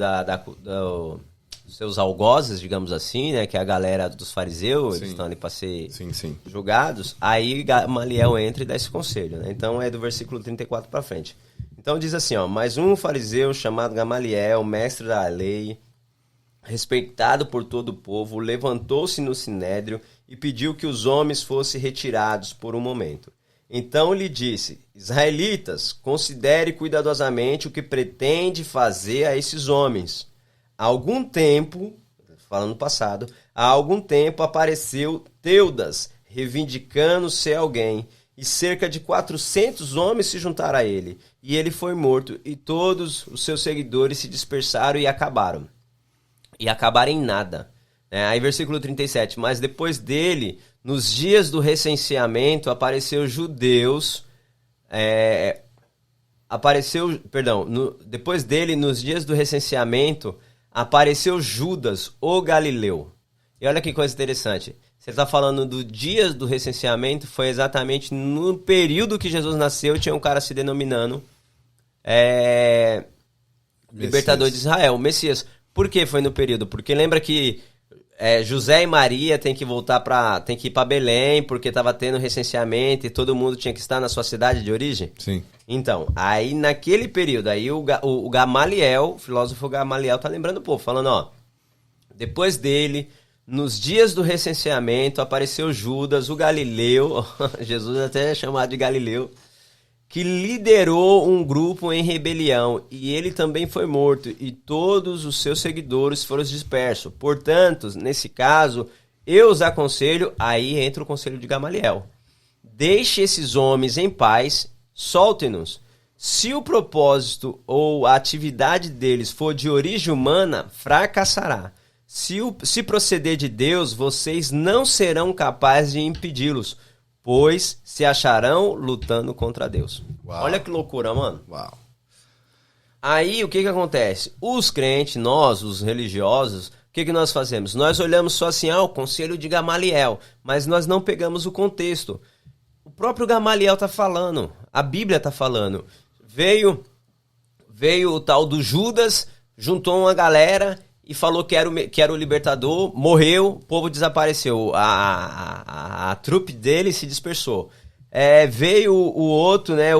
seus algozes, digamos assim, né, que é a galera dos fariseus, eles estão ali para ser julgados, aí Gamaliel entra e dá esse conselho, né? Então é do versículo 34 para frente. Então diz assim, mas um fariseu chamado Gamaliel, mestre da lei, respeitado por todo o povo, levantou-se no sinédrio e pediu que os homens fossem retirados por um momento. Então lhe disse, israelitas, considere cuidadosamente o que pretende fazer a esses homens. Há algum tempo, falando passado, apareceu Teudas, reivindicando ser alguém, e cerca de 400 homens se juntaram a ele. E ele foi morto, e todos os seus seguidores se dispersaram e acabaram. E acabaram em nada. Aí versículo 37, mas depois dele, nos dias do recenseamento, apareceu judeus... depois dele, nos dias do recenseamento... apareceu Judas, o Galileu. E olha que coisa interessante. Você está falando do dias do recenseamento, foi exatamente no período que Jesus nasceu, tinha um cara se denominando libertador de Israel, o Messias. Por que foi no período? Porque lembra que José e Maria tem que ir para Belém, porque estava tendo recenseamento e todo mundo tinha que estar na sua cidade de origem? Sim. Então, aí naquele período, aí o Gamaliel, o filósofo Gamaliel tá lembrando o povo, falando, ó, depois dele, nos dias do recenseamento, apareceu Judas, o Galileu, Jesus até é chamado de Galileu, que liderou um grupo em rebelião, e ele também foi morto, e todos os seus seguidores foram dispersos. Portanto, nesse caso, eu os aconselho, aí entra o conselho de Gamaliel. Deixe esses homens em paz, soltem-nos. Se o propósito ou a atividade deles for de origem humana, fracassará. Se proceder de Deus, vocês não serão capazes de impedi-los, pois se acharão lutando contra Deus. Uau. Olha que loucura, mano. Uau. Aí, o que acontece? Os crentes, nós, os religiosos, o que nós fazemos? Nós olhamos só assim, o conselho de Gamaliel, mas nós não pegamos o contexto. O próprio Gamaliel tá falando, a Bíblia tá falando. Veio o tal do Judas, juntou uma galera e falou que era o libertador, morreu, o povo desapareceu, a trupe dele se dispersou. Veio o outro, né,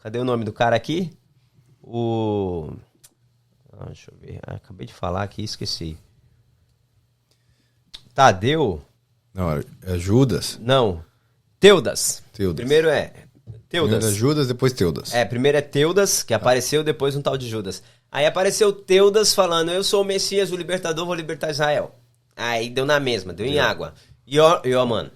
cadê o nome do cara aqui? Deixa eu ver, acabei de falar aqui, esqueci. Tadeu? Não, é Judas. Não, Teudas. Primeiro Teudas. Primeiro é Judas, depois Teudas. Primeiro é Teudas, que apareceu, depois um tal de Judas. Aí apareceu Teudas falando, eu sou o Messias, o libertador, vou libertar Israel. Aí deu na mesma, deu em água. E ó, mano,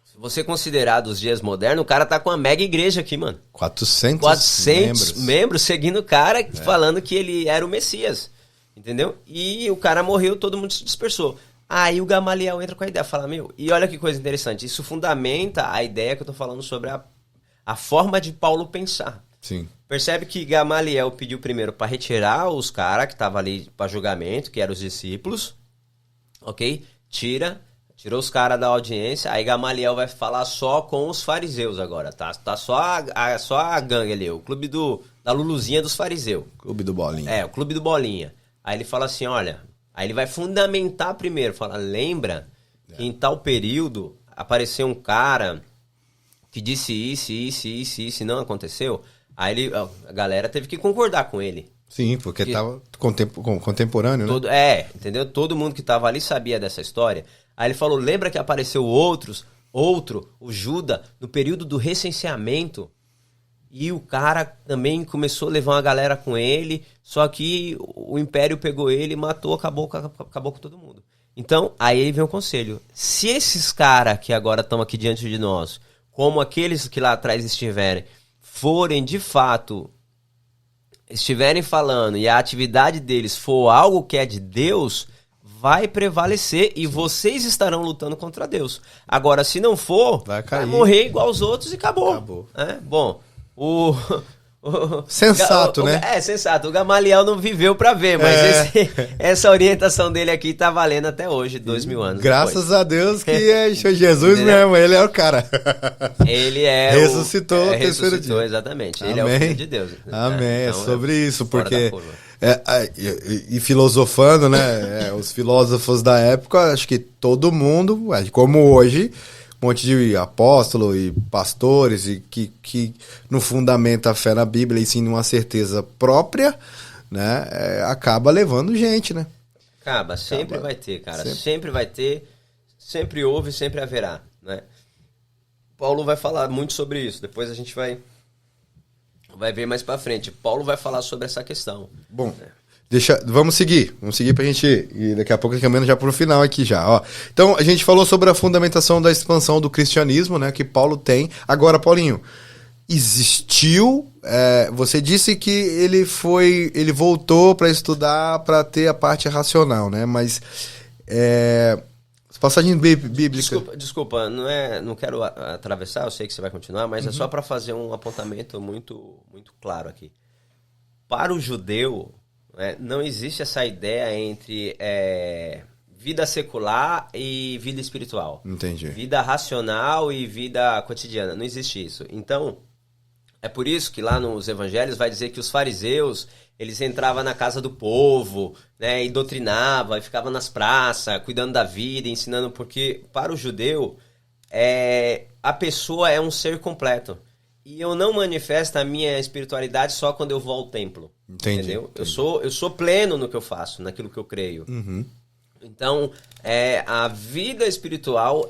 se você considerar dos dias modernos, o cara tá com uma mega igreja aqui, mano. 400 membros seguindo o cara, falando que ele era o Messias. Entendeu? E o cara morreu, todo mundo se dispersou. Aí o Gamaliel entra com a ideia, fala, e olha que coisa interessante, isso fundamenta a ideia que eu tô falando sobre a forma de Paulo pensar. Sim. Percebe que Gamaliel pediu primeiro para retirar os caras que estavam ali para julgamento, que eram os discípulos, ok? Tirou os caras da audiência, aí Gamaliel vai falar só com os fariseus agora, tá? Tá só a gangue ali, o clube da Luluzinha dos fariseus. Clube do Bolinha. O clube do Bolinha. Aí ele fala assim, olha, aí ele vai fundamentar primeiro, fala, lembra que em tal período apareceu um cara que disse isso, e não aconteceu? Aí a galera teve que concordar com ele. Sim, porque tava contemporâneo, né? Entendeu? Todo mundo que tava ali sabia dessa história. Aí ele falou, lembra que apareceu outro, o Judas, no período do recenseamento, e o cara também começou a levar uma galera com ele, só que o Império pegou ele e matou, acabou com todo mundo. Então, aí vem o conselho. Se esses caras que agora estão aqui diante de nós, como aqueles que lá atrás forem de fato, estiverem falando e a atividade deles for algo que é de Deus, vai prevalecer e vocês estarão lutando contra Deus. Agora, se não for, vai morrer igual os outros e acabou. Bom, sensato, né? Sensato. O Gamaliel não viveu pra ver, mas essa orientação dele aqui tá valendo até hoje, 2000 anos. Graças a Deus que é Jesus mesmo, ele é o cara. Ele é ressuscitou o terceiro dia. Exatamente. Amém. Ele é o Filho de Deus. Amém. Então, é sobre isso, porque e filosofando, né? Os filósofos da época, acho que todo mundo, como hoje, um monte de apóstolos e pastores e que não fundamenta a fé na Bíblia e sim numa certeza própria, né? Acaba levando gente, né? Sempre vai ter, cara. Sempre vai ter, sempre houve, sempre haverá, né? Paulo vai falar muito sobre isso. Depois a gente vai ver mais pra frente. Paulo vai falar sobre essa questão. Bom, vamos seguir pra gente ir. E daqui a pouco caminhando já pro final aqui já, ó. Então, a gente falou sobre a fundamentação da expansão do cristianismo, né, que Paulo tem. Agora, Paulinho, existiu, você disse que ele voltou para estudar, para ter a parte racional, né, mas passagem bíblica. Desculpa, não quero atravessar, eu sei que você vai continuar, mas é só para fazer um apontamento muito, muito claro aqui. Para o judeu, não existe essa ideia entre vida secular e vida espiritual. Entendi. Vida racional e vida cotidiana. Não existe isso. Então, É por isso que lá nos evangelhos vai dizer que os fariseus, eles entravam na casa do povo, né, e doutrinavam, e ficavam nas praças, cuidando da vida, ensinando, porque para o judeu, a pessoa é um ser completo. E eu não manifesto a minha espiritualidade só quando eu vou ao templo. Entendi, Entendeu? entendi. Eu sou pleno no que eu faço, naquilo que eu creio. Então, a vida espiritual,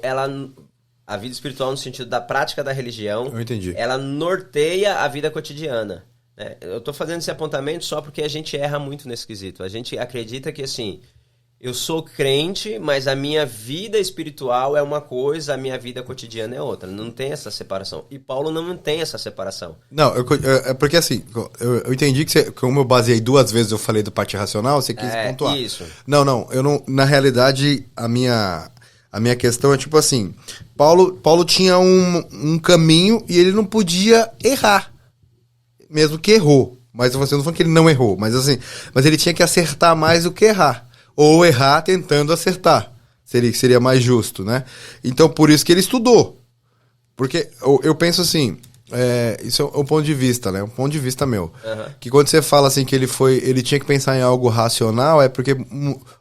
a vida espiritual no sentido da prática da religião, Eu entendi. ela norteia a vida cotidiana. Né? Eu estou fazendo esse apontamento só porque a gente erra muito nesse quesito. A gente acredita que, assim, eu sou crente, mas a minha vida espiritual é uma coisa, a minha vida cotidiana é outra. Não tem essa separação. E Paulo não tem essa separação. Não, é porque assim, eu entendi que você, como eu baseei 2 vezes, eu falei do parte racional, você quis pontuar. Isso. Não, eu não. Na realidade, a minha questão é tipo assim: Paulo tinha um caminho e ele não podia errar. Mesmo que errou. Mas você não falou que ele não errou, mas assim, mas ele tinha que acertar mais do que errar. Ou errar tentando acertar. Seria mais justo, né? Então, por isso que ele estudou. Porque eu penso assim, isso é um ponto de vista, né? Um ponto de vista meu. Que quando você fala assim que ele tinha que pensar em algo racional, é porque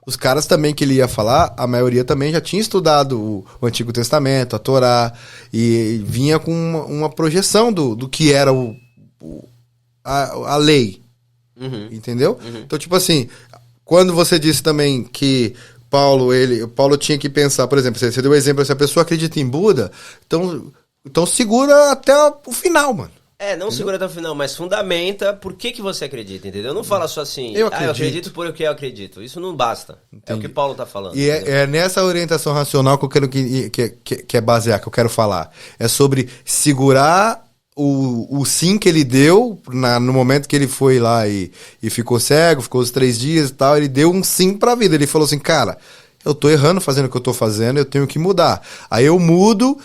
os caras também que ele ia falar, a maioria também já tinha estudado o Antigo Testamento, a Torá, e vinha com uma projeção do que era a lei. Entendeu? Então, tipo assim, quando você disse também que Paulo tinha que pensar, por exemplo, você deu o exemplo, se a pessoa acredita em Buda, então segura até o final, mano. Não segura até o final, mas fundamenta por que você acredita, entendeu? Não fala só assim, eu acredito porque eu acredito. Isso não basta. Entendi. É o que Paulo tá falando. E é nessa orientação racional que eu quero que é basear, que eu quero falar. É sobre segurar o sim que ele deu no momento que ele foi lá e ficou cego, ficou os 3 dias e tal, ele deu um sim pra vida. Ele falou assim, cara, eu tô errando fazendo o que eu tô fazendo, eu tenho que mudar. Aí eu mudo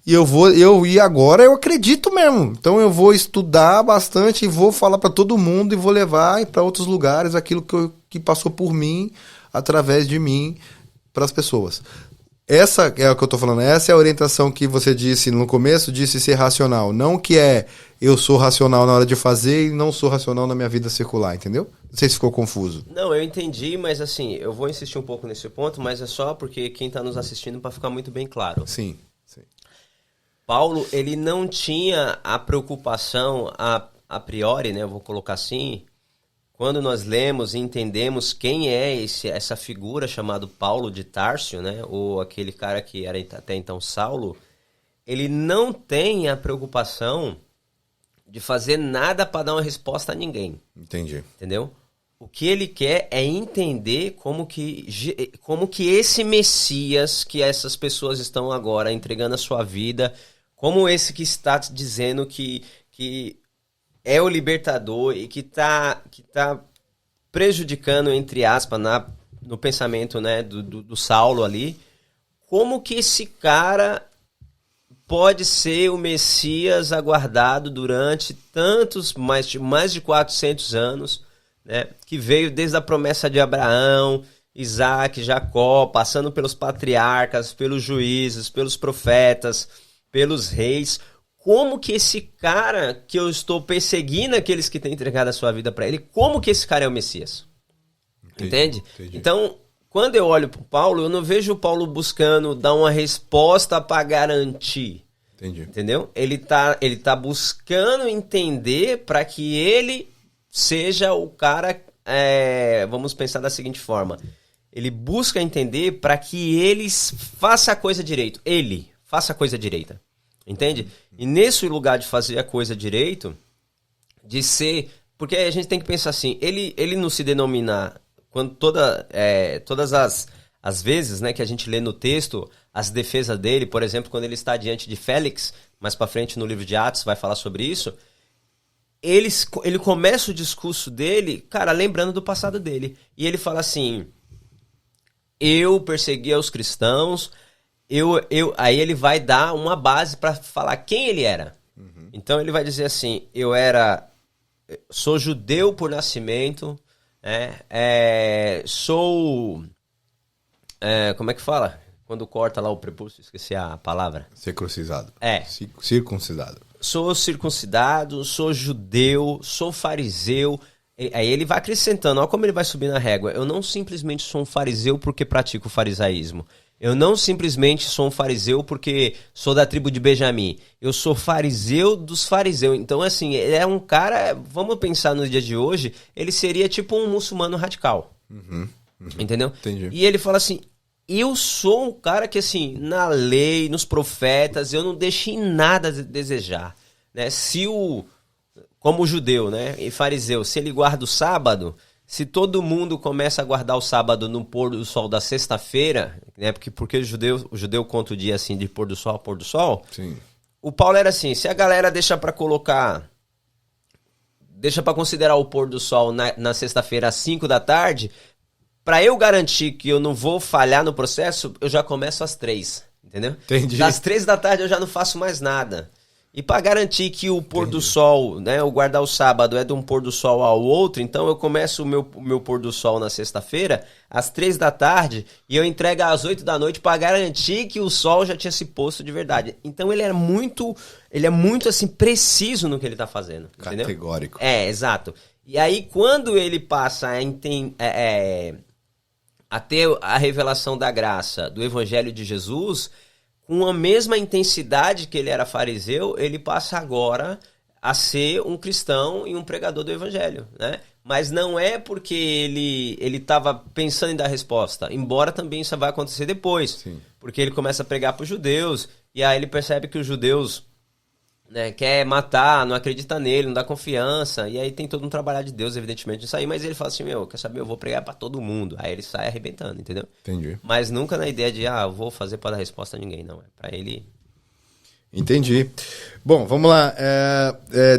e agora eu acredito mesmo. Então eu vou estudar bastante e vou falar pra todo mundo e vou levar pra outros lugares aquilo que passou por mim, através de mim, pras pessoas. Essa é o que eu tô falando, essa é a orientação que você disse no começo, disse ser racional. Não que eu sou racional na hora de fazer e não sou racional na minha vida circular, entendeu? Não sei se ficou confuso. Não, eu entendi, mas assim, eu vou insistir um pouco nesse ponto, mas é só porque quem tá nos assistindo para ficar muito bem claro. Sim. Paulo, ele não tinha a preocupação a priori, né, eu vou colocar assim, quando nós lemos e entendemos quem é essa figura chamado Paulo de Társio, né, ou aquele cara que era até então Saulo, ele não tem a preocupação de fazer nada para dar uma resposta a ninguém. Entendi. Entendeu? O que ele quer é entender como que esse Messias que essas pessoas estão agora entregando a sua vida, como esse que está dizendo que é o libertador e que está prejudicando, entre aspas, no pensamento, né, do Saulo ali, como que esse cara pode ser o Messias aguardado durante mais de 400 anos, né, que veio desde a promessa de Abraão, Isaac, Jacó, passando pelos patriarcas, pelos juízes, pelos profetas, pelos reis. Como que esse cara que eu estou perseguindo, aqueles que têm entregado a sua vida para ele, como que esse cara é o Messias? Entende? Então, quando eu olho para o Paulo, eu não vejo o Paulo buscando dar uma resposta para garantir. Entendi. Entendeu? Ele tá buscando entender para que ele seja o cara, vamos pensar da seguinte forma, ele busca entender para que ele faça a coisa direito. Ele faça a coisa direita. Entende? E nesse lugar de fazer a coisa direito, de ser... Porque a gente tem que pensar assim, ele não se denomina... Quando todas as vezes, né, que a gente lê no texto as defesas dele, por exemplo, quando ele está diante de Félix, mais para frente no livro de Atos vai falar sobre isso, ele começa o discurso dele, cara, lembrando do passado dele. E ele fala assim, eu persegui os cristãos, aí ele vai dar uma base para falar quem ele era. Uhum. Então ele vai dizer assim, sou judeu por nascimento, sou... como é que fala? Quando corta lá o prepúcio, esqueci a palavra. Circuncisado. Circuncidado. sou circuncidado, sou judeu, sou fariseu. Aí ele vai acrescentando, olha como ele vai subir na régua. Eu não simplesmente sou um fariseu porque pratico o farisaísmo. Eu não simplesmente sou um fariseu porque sou da tribo de Benjamim. Eu sou fariseu dos fariseus. Então, assim, ele é um cara, vamos pensar no dia de hoje, ele seria tipo um muçulmano radical. Entendeu? Entendi. E ele fala assim, eu sou um cara que, assim, na lei, nos profetas, eu não deixei nada a desejar. Né? Como judeu, né, e fariseu, se ele guarda o sábado, se todo mundo começa a guardar o sábado no pôr do sol da sexta-feira, né, porque o judeu conta o dia assim de pôr do sol a pôr do sol. Sim. O Paulo era assim, se a galera deixa para considerar o pôr do sol na sexta-feira às 5 da tarde, para eu garantir que eu não vou falhar no processo, eu já começo às 3, entendeu? Entendi. Das 3 da tarde eu já não faço mais nada. E para garantir que o pôr do sol, né, o guardar o sábado é de um pôr do sol ao outro, então eu começo o meu pôr do sol na sexta-feira, às 3 da tarde, e eu entrego às 8 da noite para garantir que o sol já tinha se posto de verdade. Então ele é muito assim, preciso no que ele tá fazendo, entendeu? Categórico. Exato. E aí quando ele passa a ter a revelação da graça do Evangelho de Jesus, com a mesma intensidade que ele era fariseu, ele passa agora a ser um cristão e um pregador do Evangelho, né? Mas não é porque ele estava pensando em dar resposta, embora também isso vai acontecer depois. Sim. Porque ele começa a pregar para os judeus, e aí ele percebe que os judeus, né, quer matar, não acredita nele, não dá confiança, e aí tem todo um trabalho de Deus, evidentemente, nisso aí, mas ele fala assim, quer saber, eu vou pregar pra todo mundo, aí ele sai arrebentando, entendeu? Entendi. Mas nunca na ideia de, eu vou fazer pra dar resposta a ninguém, não, é pra ele... Entendi. Bom, vamos lá.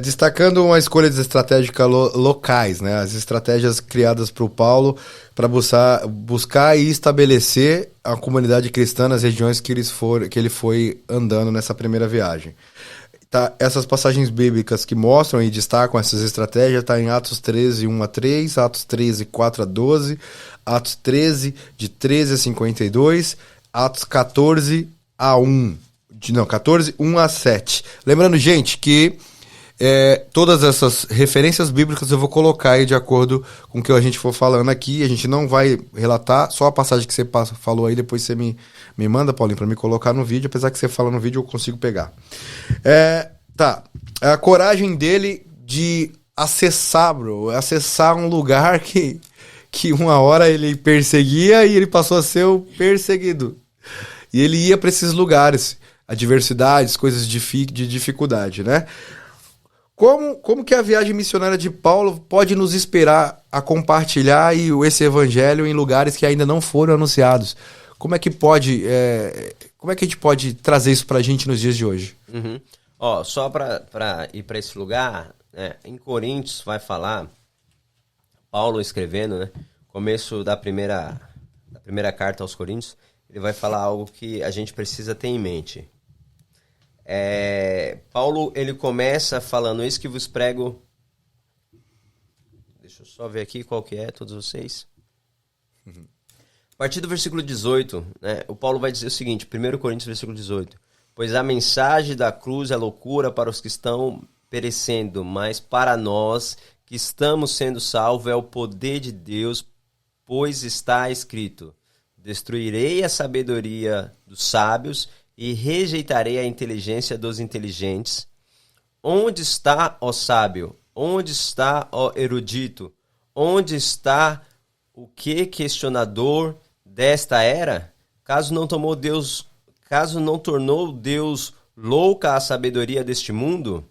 Destacando uma escolha de estratégica locais, né? As estratégias criadas por Paulo para buscar e estabelecer a comunidade cristã nas regiões que ele foi andando nessa primeira viagem. Tá, essas passagens bíblicas que mostram e destacam essas estratégias tá em Atos 13, 1 a 3, Atos 13, 4 a 12, Atos 13, de 13 a 52, Atos 14 a 1. 14, 1 a 7. Lembrando, gente, que todas essas referências bíblicas eu vou colocar aí de acordo com o que a gente for falando aqui. A gente não vai relatar, só a passagem que você falou aí, depois você me manda, Paulinho, para me colocar no vídeo. Apesar que você fala no vídeo, eu consigo pegar. A coragem dele de acessar um lugar que uma hora ele perseguia e ele passou a ser o perseguido. E ele ia para esses lugares, adversidades, coisas de dificuldade, né? Como que a viagem missionária de Paulo pode nos inspirar a compartilhar esse evangelho em lugares que ainda não foram anunciados? Como é que a gente pode trazer isso pra gente nos dias de hoje? Uhum. Só para ir para esse lugar, né, em Coríntios vai falar, Paulo escrevendo, né, começo da primeira carta aos Coríntios, ele vai falar algo que a gente precisa ter em mente. Paulo, ele começa falando isso que vos prego. Deixa eu só ver aqui qual que é, todos vocês. A partir do versículo 18, né, o Paulo vai dizer o seguinte, 1 Coríntios, versículo 18. Pois a mensagem da cruz é loucura para os que estão perecendo, mas para nós que estamos sendo salvos é o poder de Deus, pois está escrito: destruirei a sabedoria dos sábios e rejeitarei a inteligência dos inteligentes. Onde está, ó sábio? Onde está, ó erudito? Onde está o questionador desta era? Caso não tornou Deus louca a sabedoria deste mundo,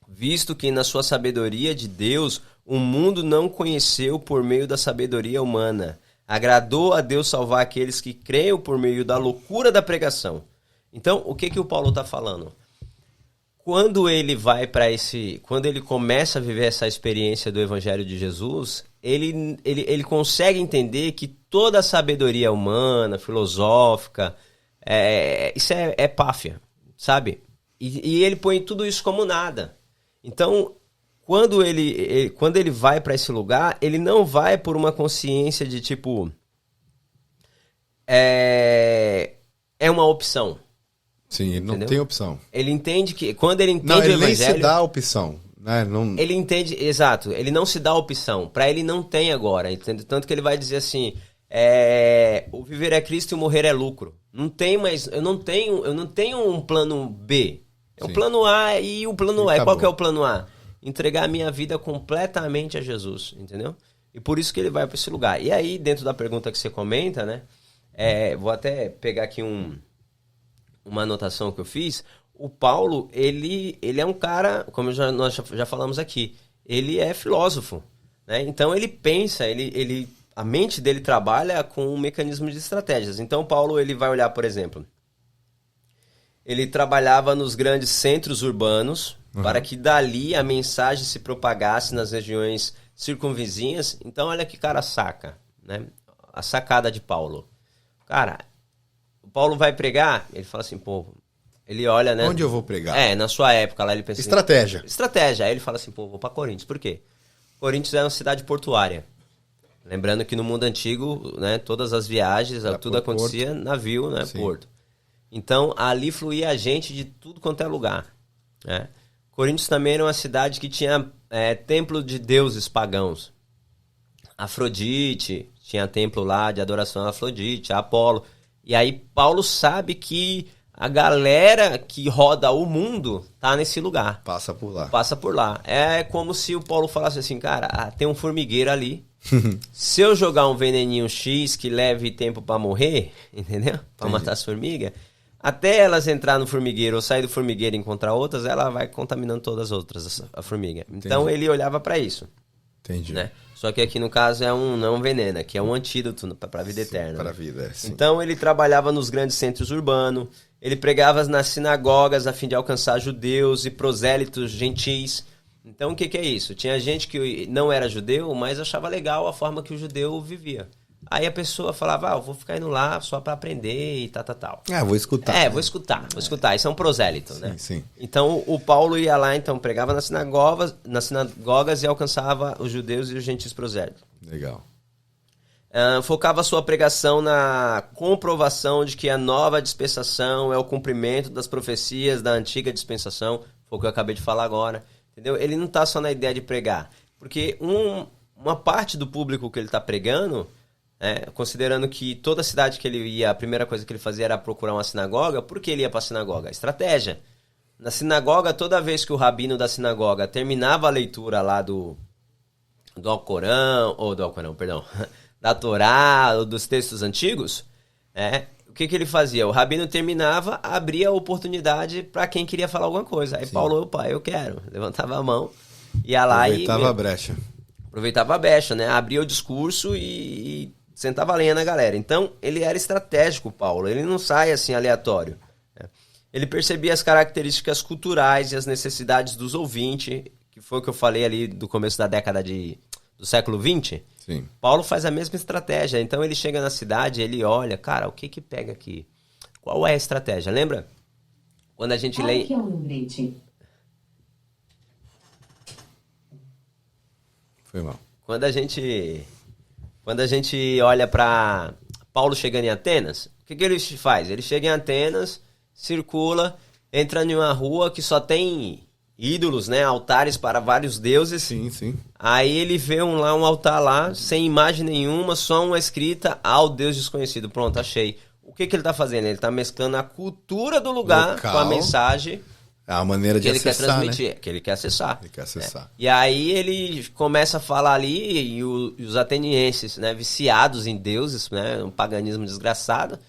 visto que na sua sabedoria de Deus o mundo não conheceu por meio da sabedoria humana. Agradou a Deus salvar aqueles que creem por meio da loucura da pregação. Então, o que o Paulo está falando? Quando ele quando ele começa a viver essa experiência do Evangelho de Jesus, ele consegue entender que toda a sabedoria humana, filosófica, isso é páfia, sabe? E ele põe tudo isso como nada. Então, quando ele vai para esse lugar, ele não vai por uma consciência de tipo... É uma opção. Sim, ele não entendeu? tem opção. Ele entende que, quando ele entende Não, o ele nem evangelho... se dá a opção. Né? Não... Ele entende, exato, ele não se dá a opção. Pra ele não tem agora, entende? Tanto que ele vai dizer assim, o viver é Cristo e o morrer é lucro. Não tem mais, eu não tenho um plano B. É um Sim. plano A e o plano E A. E acabou. qual que é o plano A? Entregar a minha vida completamente a Jesus, entendeu? E por isso que ele vai para esse lugar. E aí, dentro da pergunta que você comenta, né? Vou até pegar aqui uma anotação que eu fiz. O Paulo, ele é um cara, como nós já falamos aqui, ele é filósofo, né? Então ele pensa, a mente dele trabalha com um mecanismo de estratégias. Então Paulo, ele vai olhar, por exemplo, ele trabalhava nos grandes centros urbanos para que dali a mensagem se propagasse nas regiões circunvizinhas. Então olha que cara saca, né? A sacada de Paulo. Cara, o Paulo vai pregar, ele fala assim, pô, ele olha, né? Onde eu vou pregar? Na sua época lá ele pensa Estratégia. Estratégia. Aí ele fala assim, pô, vou pra Coríntios. Por quê? Coríntios é uma cidade portuária. Lembrando que no mundo antigo, né, todas as viagens, tudo acontecia navio, né, Sim. porto. Então, ali fluía gente de tudo quanto é lugar, né? Coríntios também era uma cidade que tinha templo de deuses pagãos. Afrodite, tinha templo lá de adoração a Afrodite, a Apolo. E aí Paulo sabe que a galera que roda o mundo tá nesse lugar. Passa por lá. Passa por lá. É como se o Paulo falasse assim, cara, tem um formigueiro ali. Se eu jogar um veneninho X que leve tempo pra morrer, entendeu? Pra matar as formigas, até elas entrar no formigueiro ou sair do formigueiro e encontrar outras, ela vai contaminando todas as outras, a formiga. Então ele olhava pra isso. Entendi. Né? Só que aqui no caso não é um veneno, aqui é um antídoto para a vida eterna. Para a vida, sim. Então ele trabalhava nos grandes centros urbanos, ele pregava nas sinagogas a fim de alcançar judeus e prosélitos gentis. Então o que é isso? Tinha gente que não era judeu, mas achava legal a forma que o judeu vivia. Aí a pessoa falava, eu vou ficar indo lá só para aprender e tal. Vou escutar. Vou escutar. Isso é um prosélito, né? Sim. Então o Paulo ia lá, então pregava nas sinagogas e alcançava os judeus e os gentis prosélitos. Legal. Focava sua pregação na comprovação de que a nova dispensação é o cumprimento das profecias da antiga dispensação. Foi o que eu acabei de falar agora. Entendeu? Ele não está só na ideia de pregar. Porque uma parte do público que ele está pregando, considerando que toda cidade que ele ia, a primeira coisa que ele fazia era procurar uma sinagoga, por que ele ia para a sinagoga? Estratégia. Na sinagoga, toda vez que o rabino da sinagoga terminava a leitura lá do Alcorão, da Torá, ou dos textos antigos, o que ele fazia? O rabino terminava, abria a oportunidade para quem queria falar alguma coisa. Aí Paulo, opa, eu quero. Levantava a mão, ia lá Aproveitava a brecha. Aproveitava a brecha, né? Abria o discurso e sentava a lenha na galera. Então, ele era estratégico, Paulo. Ele não sai assim aleatório. Né? Ele percebia as características culturais e as necessidades dos ouvintes, que foi o que eu falei ali do começo da década do século XX. Sim. Paulo faz a mesma estratégia. Então, ele chega na cidade, ele olha, cara, o que pega aqui? Qual é a estratégia? Lembra? Quando a gente lê... Aqui é um lembrete. Foi mal. Quando a gente olha para Paulo chegando em Atenas, o que ele faz? Ele chega em Atenas, circula, entra em uma rua que só tem ídolos, né? Altares para vários deuses. Sim. Aí ele vê um altar lá, sem imagem nenhuma, só uma escrita ao Deus desconhecido. Pronto, achei. O que ele está fazendo? Ele está mesclando a cultura do lugar Local. Com a mensagem É a maneira de que ele acessar, quer transmitir, né? que ele quer acessar. Ele quer acessar. E aí ele começa a falar ali, e os atenienses, né, viciados em deuses, né, um paganismo desgraçado,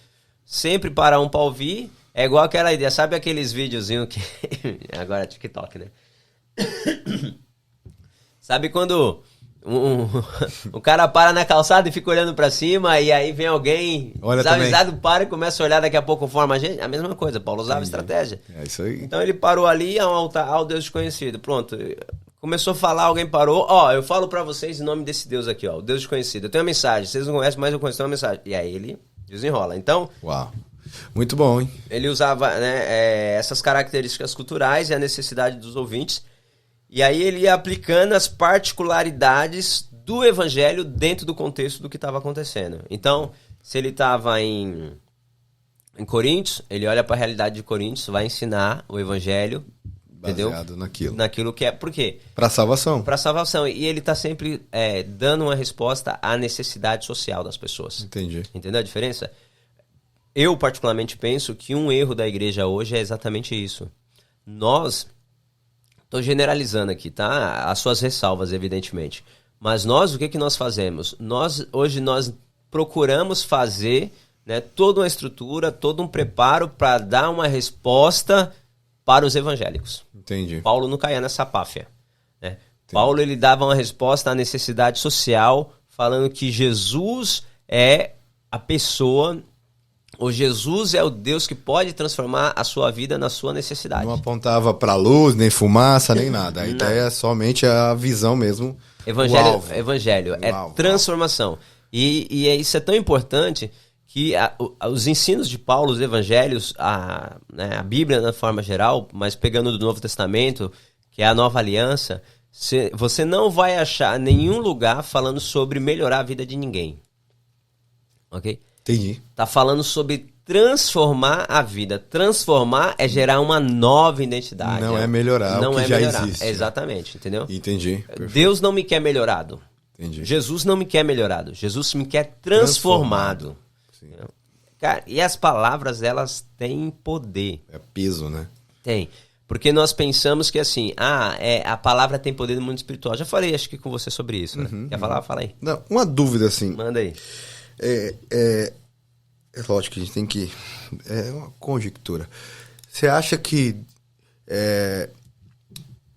sempre para ouvir. É igual aquela ideia, sabe aqueles videozinhos que... Agora é TikTok, né? Sabe quando o cara para na calçada e fica olhando pra cima, e aí vem alguém desavisado, para e começa a olhar, daqui a pouco forma a gente? A mesma coisa, Paulo usava estratégia. É isso aí. Então ele parou ali ao Deus desconhecido. Pronto. Começou a falar, alguém parou. Eu falo pra vocês em nome desse Deus aqui, o Deus desconhecido. Eu tenho uma mensagem, vocês não conhecem, mas eu conheço uma mensagem. E aí ele desenrola. Então... Uau. Muito bom, hein? Ele usava, né, essas características culturais e a necessidade dos ouvintes. E aí ele ia aplicando as particularidades do evangelho dentro do contexto do que estava acontecendo. Então, se ele estava em em Coríntios, ele olha para a realidade de Coríntios, vai ensinar o evangelho, Baseado entendeu? Naquilo que é. Por quê? Para salvação. Para salvação. E ele está sempre dando uma resposta à necessidade social das pessoas. Entendi. Entendeu a diferença? Eu, particularmente, penso que um erro da igreja hoje é exatamente isso. Nós, estou generalizando aqui, tá? As suas ressalvas, evidentemente. Mas nós, o que nós fazemos? Hoje nós procuramos fazer, né, toda uma estrutura, todo um preparo para dar uma resposta para os evangélicos. Entendi. Paulo não caía nessa páfia, né? Paulo, ele dava uma resposta à necessidade social, falando que Jesus é a pessoa, ou Jesus é o Deus que pode transformar a sua vida na sua necessidade. Não apontava para luz, nem fumaça, nem nada. A ideia é somente a visão mesmo. Evangelho é transformação. E isso é tão importante que os ensinos de Paulo, os evangelhos, a Bíblia na forma geral, mas pegando do Novo Testamento, que é a nova aliança, você não vai achar nenhum lugar falando sobre melhorar a vida de ninguém. Ok? Entendi. Tá falando sobre transformar a vida. Transformar é gerar uma nova identidade. Não é melhorar o que já existe. Exatamente, entendeu? Entendi. Perfeito. Deus não me quer melhorado. Entendi. Jesus não me quer melhorado. Jesus me quer transformado. Sim. Cara, e as palavras, elas têm poder. É peso, né? Tem. Porque nós pensamos que assim, a palavra tem poder no mundo espiritual. Já falei, acho que com você sobre isso, né? Quer falar? Fala aí. Não, uma dúvida assim. Manda aí. É lógico que a gente tem que... É uma conjectura. Você acha que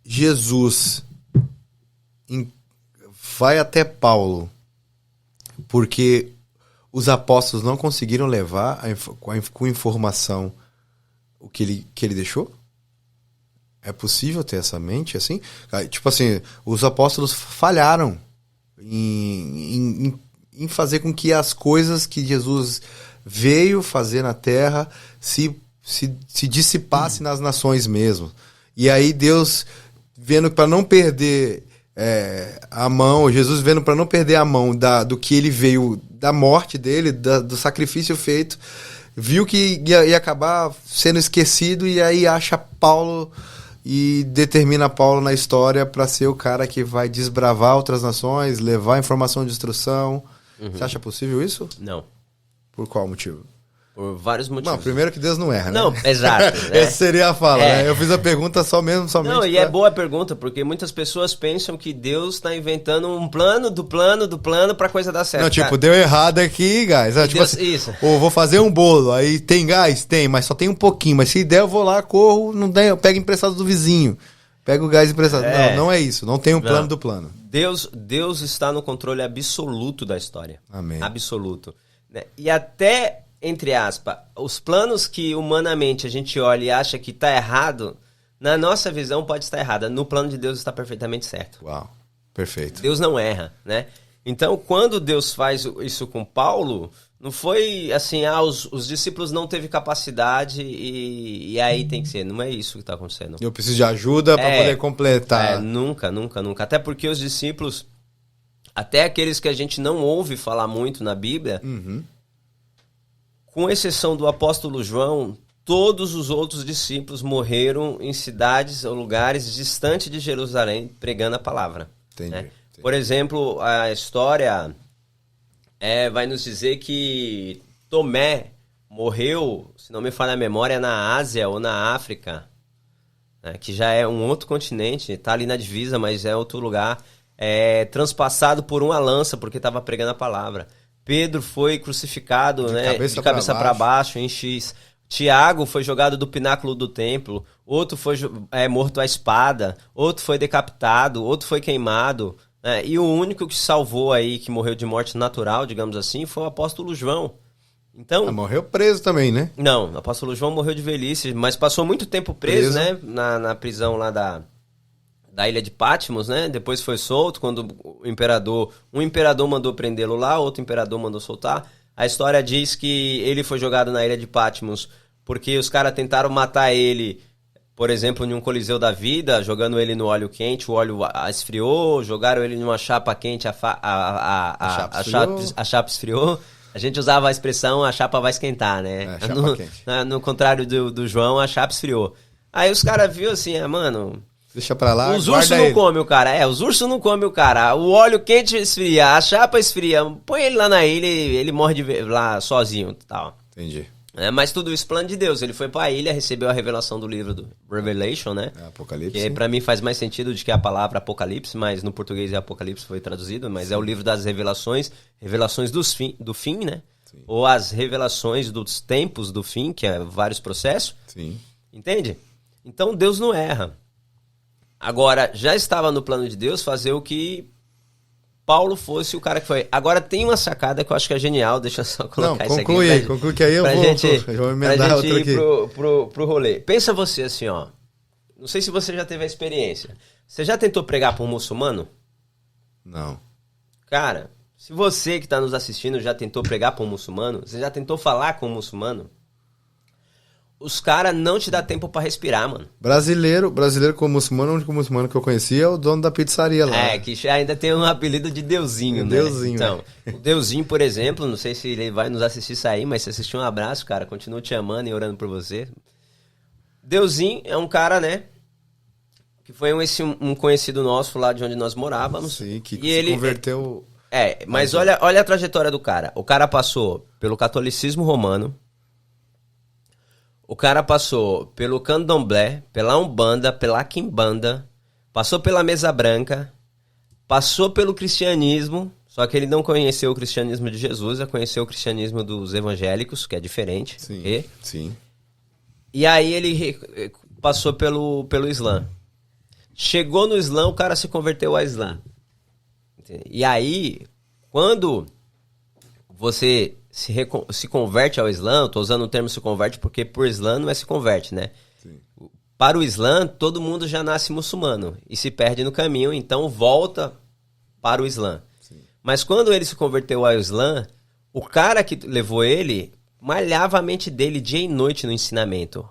Jesus vai até Paulo porque os apóstolos não conseguiram levar com informação o que ele deixou? É possível ter essa mente assim? Tipo assim, os apóstolos falharam em fazer com que as coisas que Jesus veio fazer na terra se dissipasse nas nações mesmo. E aí Deus, vendo para não perder a mão, Jesus vendo para não perder a mão do que ele veio, da morte dele, do sacrifício feito, viu que ia acabar sendo esquecido, e aí acha Paulo e determina Paulo na história para ser o cara que vai desbravar outras nações, levar informação de instrução. Você acha possível isso? Não. Por qual motivo? Por vários motivos. Não, primeiro que Deus não erra, né? Não, exato. Né? Essa seria a fala, né? Eu fiz a pergunta somente Não, e é boa a pergunta, porque muitas pessoas pensam que Deus está inventando um plano do plano pra coisa dar certo. Não, tipo, deu errado aqui, guys. Tipo Deus, assim, isso. Vou fazer um bolo, aí tem gás? Tem, mas só tem um pouquinho. Mas se der, eu vou lá, corro, não der, eu pego emprestado do vizinho. Pego o gás emprestado. Não é isso. Não tem um plano do plano. Deus está no controle absoluto da história. Amém. Absoluto. Né? E até, entre aspas, os planos que humanamente a gente olha e acha que está errado, na nossa visão pode estar errada. No plano de Deus está perfeitamente certo. Uau, perfeito. Deus não erra, né? Então, quando Deus faz isso com Paulo, não foi assim, os discípulos não teve capacidade e aí tem que ser. Não é isso que está acontecendo. Eu preciso de ajuda para poder completar. Nunca. Até porque os discípulos, até aqueles que a gente não ouve falar muito na Bíblia, com exceção do apóstolo João, todos os outros discípulos morreram em cidades ou lugares distantes de Jerusalém pregando a palavra. Entendi. Né? Por exemplo, a história vai nos dizer que Tomé morreu, se não me falha a memória, na Ásia ou na África, né? Que já é um outro continente, está ali na divisa, mas é outro lugar, transpassado por uma lança porque estava pregando a palavra. Pedro foi crucificado de cabeça para baixo em X. Tiago foi jogado do pináculo do templo, outro foi morto à espada, outro foi decapitado, outro foi queimado. E o único que salvou aí, que morreu de morte natural, digamos assim, foi o apóstolo João. Então, morreu preso também, né? Não, o apóstolo João morreu de velhice, mas passou muito tempo preso, né? Na prisão lá da ilha de Patmos, né? Depois foi solto quando um imperador mandou prendê-lo lá, outro imperador mandou soltar. A história diz que ele foi jogado na ilha de Patmos porque os caras tentaram matar ele, por exemplo, em um coliseu da vida, jogando ele no óleo quente, o óleo esfriou, jogaram ele numa chapa quente, a chapa esfriou, A gente usava a expressão a chapa vai esquentar, né? Chapa quente. No contrário do João, a chapa esfriou. Aí os caras viram assim, mano... Deixa pra lá, os ursos não comem o cara. Os ursos não comem o cara. O óleo quente esfria, a chapa esfria. Põe ele lá na ilha, ele morre lá sozinho e tal. Entendi. Mas tudo isso plano de Deus. Ele foi pra ilha, recebeu a revelação do livro do Revelation, né? Apocalipse. Que pra mim faz mais sentido do que a palavra Apocalipse, mas no português é Apocalipse, foi traduzido, mas é o livro das revelações, revelações do fim, né? Sim. Ou as revelações dos tempos do fim, que é vários processos. Sim. Entende? Então Deus não erra. Agora, já estava no plano de Deus fazer o que Paulo fosse o cara que foi. Agora, tem uma sacada que eu acho que é genial, deixa eu só colocar isso aqui. Conclui que aí eu vou emendar outra aqui. Pro rolê. Pensa você assim, ó. Não sei se você já teve a experiência. Você já tentou pregar para um muçulmano? Não. Cara, se você que está nos assistindo já tentou pregar para um muçulmano, você já tentou falar com um muçulmano, os caras não te dá tempo pra respirar, mano. Brasileiro como muçulmano, o único muçulmano que eu conhecia é o dono da pizzaria lá. Que ainda tem um apelido de Deusinho, né? Deusinho. Então, o Deusinho, por exemplo, não sei se ele vai nos assistir sair, mas se assistir, um abraço, cara. Continuo te amando e orando por você. Deusinho é um cara, né? Que foi um conhecido nosso lá de onde nós morávamos. Sim, que e se ele converteu... mas olha a trajetória do cara. O cara passou pelo catolicismo romano. O cara passou pelo candomblé, pela umbanda, pela quimbanda, passou pela mesa branca, passou pelo cristianismo, só que ele não conheceu o cristianismo de Jesus, ele conheceu o cristianismo dos evangélicos, que é diferente. Sim, sim. E aí ele passou pelo Islã. Chegou no Islã, o cara se converteu ao Islã. E aí, quando você se converte ao Islã, estou usando o termo se converte porque por Islã não é se converte, né? Sim. Para o Islã, todo mundo já nasce muçulmano e se perde no caminho, então volta para o Islã. Sim. Mas quando ele se converteu ao Islã, o cara que levou ele malhava a mente dele dia e noite no ensinamento.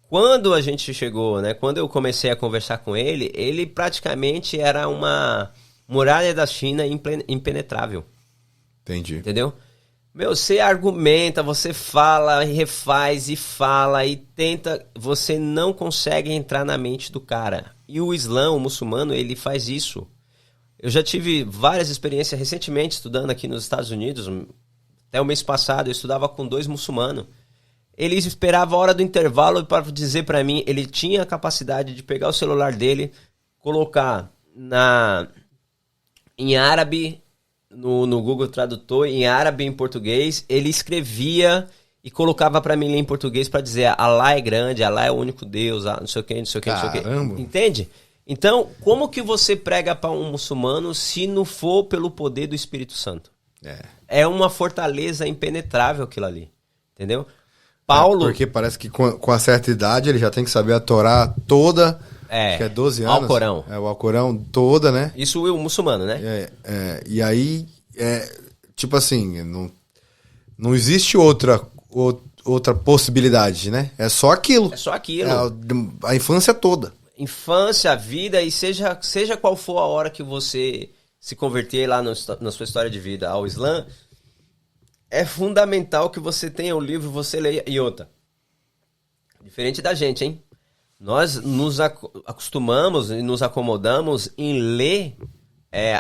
Quando a gente chegou, né? Quando eu comecei a conversar com ele, ele praticamente era uma muralha da China impenetrável. Entendi. Entendeu? Você argumenta, você fala e refaz e fala e tenta, você não consegue entrar na mente do cara. E o Islã, o muçulmano, ele faz isso. Eu já tive várias experiências recentemente estudando aqui nos Estados Unidos. Até o mês passado eu estudava com 2 muçulmanos. Eles esperavam a hora do intervalo para dizer para mim, ele tinha a capacidade de pegar o celular dele, colocar em árabe, no Google Tradutor, em árabe e em português, ele escrevia e colocava pra mim ler em português pra dizer Allah é grande, Allah é o único Deus, não sei o que, não sei o que, não sei o que. Entende? Então, como que você prega pra um muçulmano se não for pelo poder do Espírito Santo? É uma fortaleza impenetrável aquilo ali. Entendeu? Paulo... porque parece que com a certa idade ele já tem que saber a Torá toda... que é 12 anos. Alcorão. O Alcorão toda, né? Isso é o muçulmano, né? E aí, tipo assim, não existe outra possibilidade, né? É só aquilo. É só aquilo. A infância toda. Infância, a vida, e seja qual for a hora que você se converter lá na sua história de vida ao Islã, é fundamental que você tenha o livro, você leia. E outra, diferente da gente, hein? Nós nos acostumamos e nos acomodamos em ler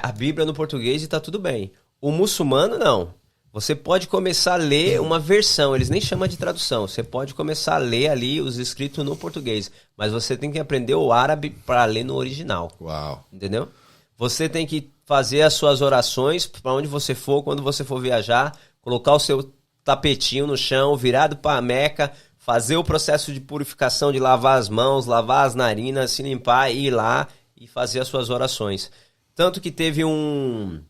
a Bíblia no português e tá tudo bem. O muçulmano, não. Você pode começar a ler uma versão, eles nem chamam de tradução. Você pode começar a ler ali os escritos no português, mas você tem que aprender o árabe para ler no original. Uau. Entendeu? Você tem que fazer as suas orações para onde você for, quando você for viajar, colocar o seu tapetinho no chão, virado para a Meca, fazer o processo de purificação, de lavar as mãos, lavar as narinas, se limpar, ir lá e fazer as suas orações. Tanto que teve um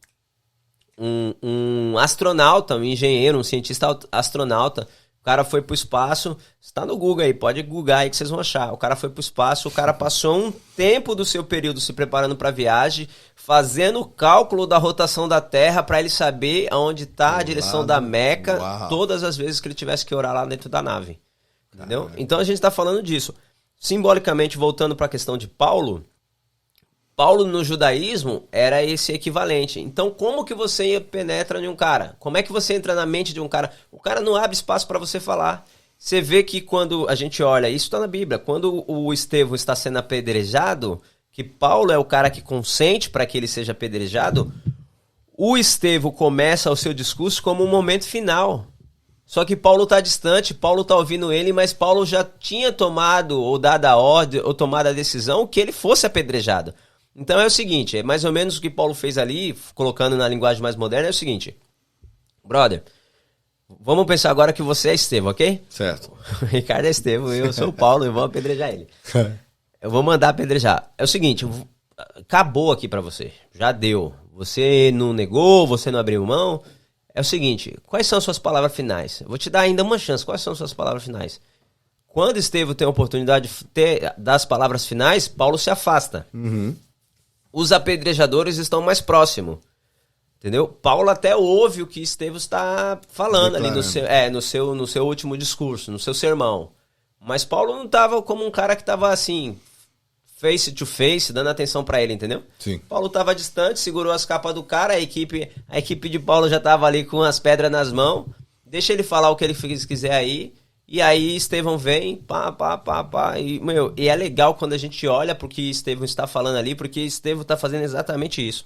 astronauta, um engenheiro, um cientista astronauta, o cara foi pro espaço, está no Google aí, pode googar aí que vocês vão achar. O cara foi pro espaço, o cara passou um tempo do seu período se preparando para a viagem, fazendo o cálculo da rotação da Terra para ele saber aonde está a direção da Meca, todas as vezes que ele tivesse que orar lá dentro da nave. Entendeu? Então a gente está falando disso. Simbolicamente, voltando para a questão de Paulo, Paulo no judaísmo era esse equivalente. Então como que você penetra em um cara? Como é que você entra na mente de um cara? O cara não abre espaço para você falar. Você vê que quando a gente olha, isso está na Bíblia, quando o Estevão está sendo apedrejado, que Paulo é o cara que consente para que ele seja apedrejado, o Estevão começa o seu discurso como um momento final. Só que Paulo está distante, Paulo está ouvindo ele, mas Paulo já tinha tomado ou dado a ordem ou tomado a decisão que ele fosse apedrejado. Então é o seguinte, é mais ou menos o que Paulo fez ali, colocando na linguagem mais moderna, é o seguinte. Brother, vamos pensar agora que você é Estevão, ok? Certo. O Ricardo é Estevão, eu sou o Paulo, eu vou apedrejar ele. Eu vou mandar apedrejar. É o seguinte, acabou aqui pra você, já deu. Você não negou, você não abriu mão. É o seguinte, quais são as suas palavras finais? Eu vou te dar ainda uma chance, quais são as suas palavras finais? Quando Estevão tem a oportunidade de dar as palavras finais, Paulo se afasta. Uhum. Os apedrejadores estão mais próximos. Entendeu? Paulo até ouve o que Estevão está falando ali no seu último discurso, no seu sermão. Mas Paulo não estava como um cara que estava assim, face to face, dando atenção para ele, entendeu? Sim. Paulo estava distante, segurou as capas do cara, a equipe de Paulo já estava ali com as pedras nas mãos. Deixa ele falar o que ele quiser aí. E aí Estevão vem, pá. E é legal quando a gente olha pro que Estevão está falando ali, porque Estevão está fazendo exatamente isso.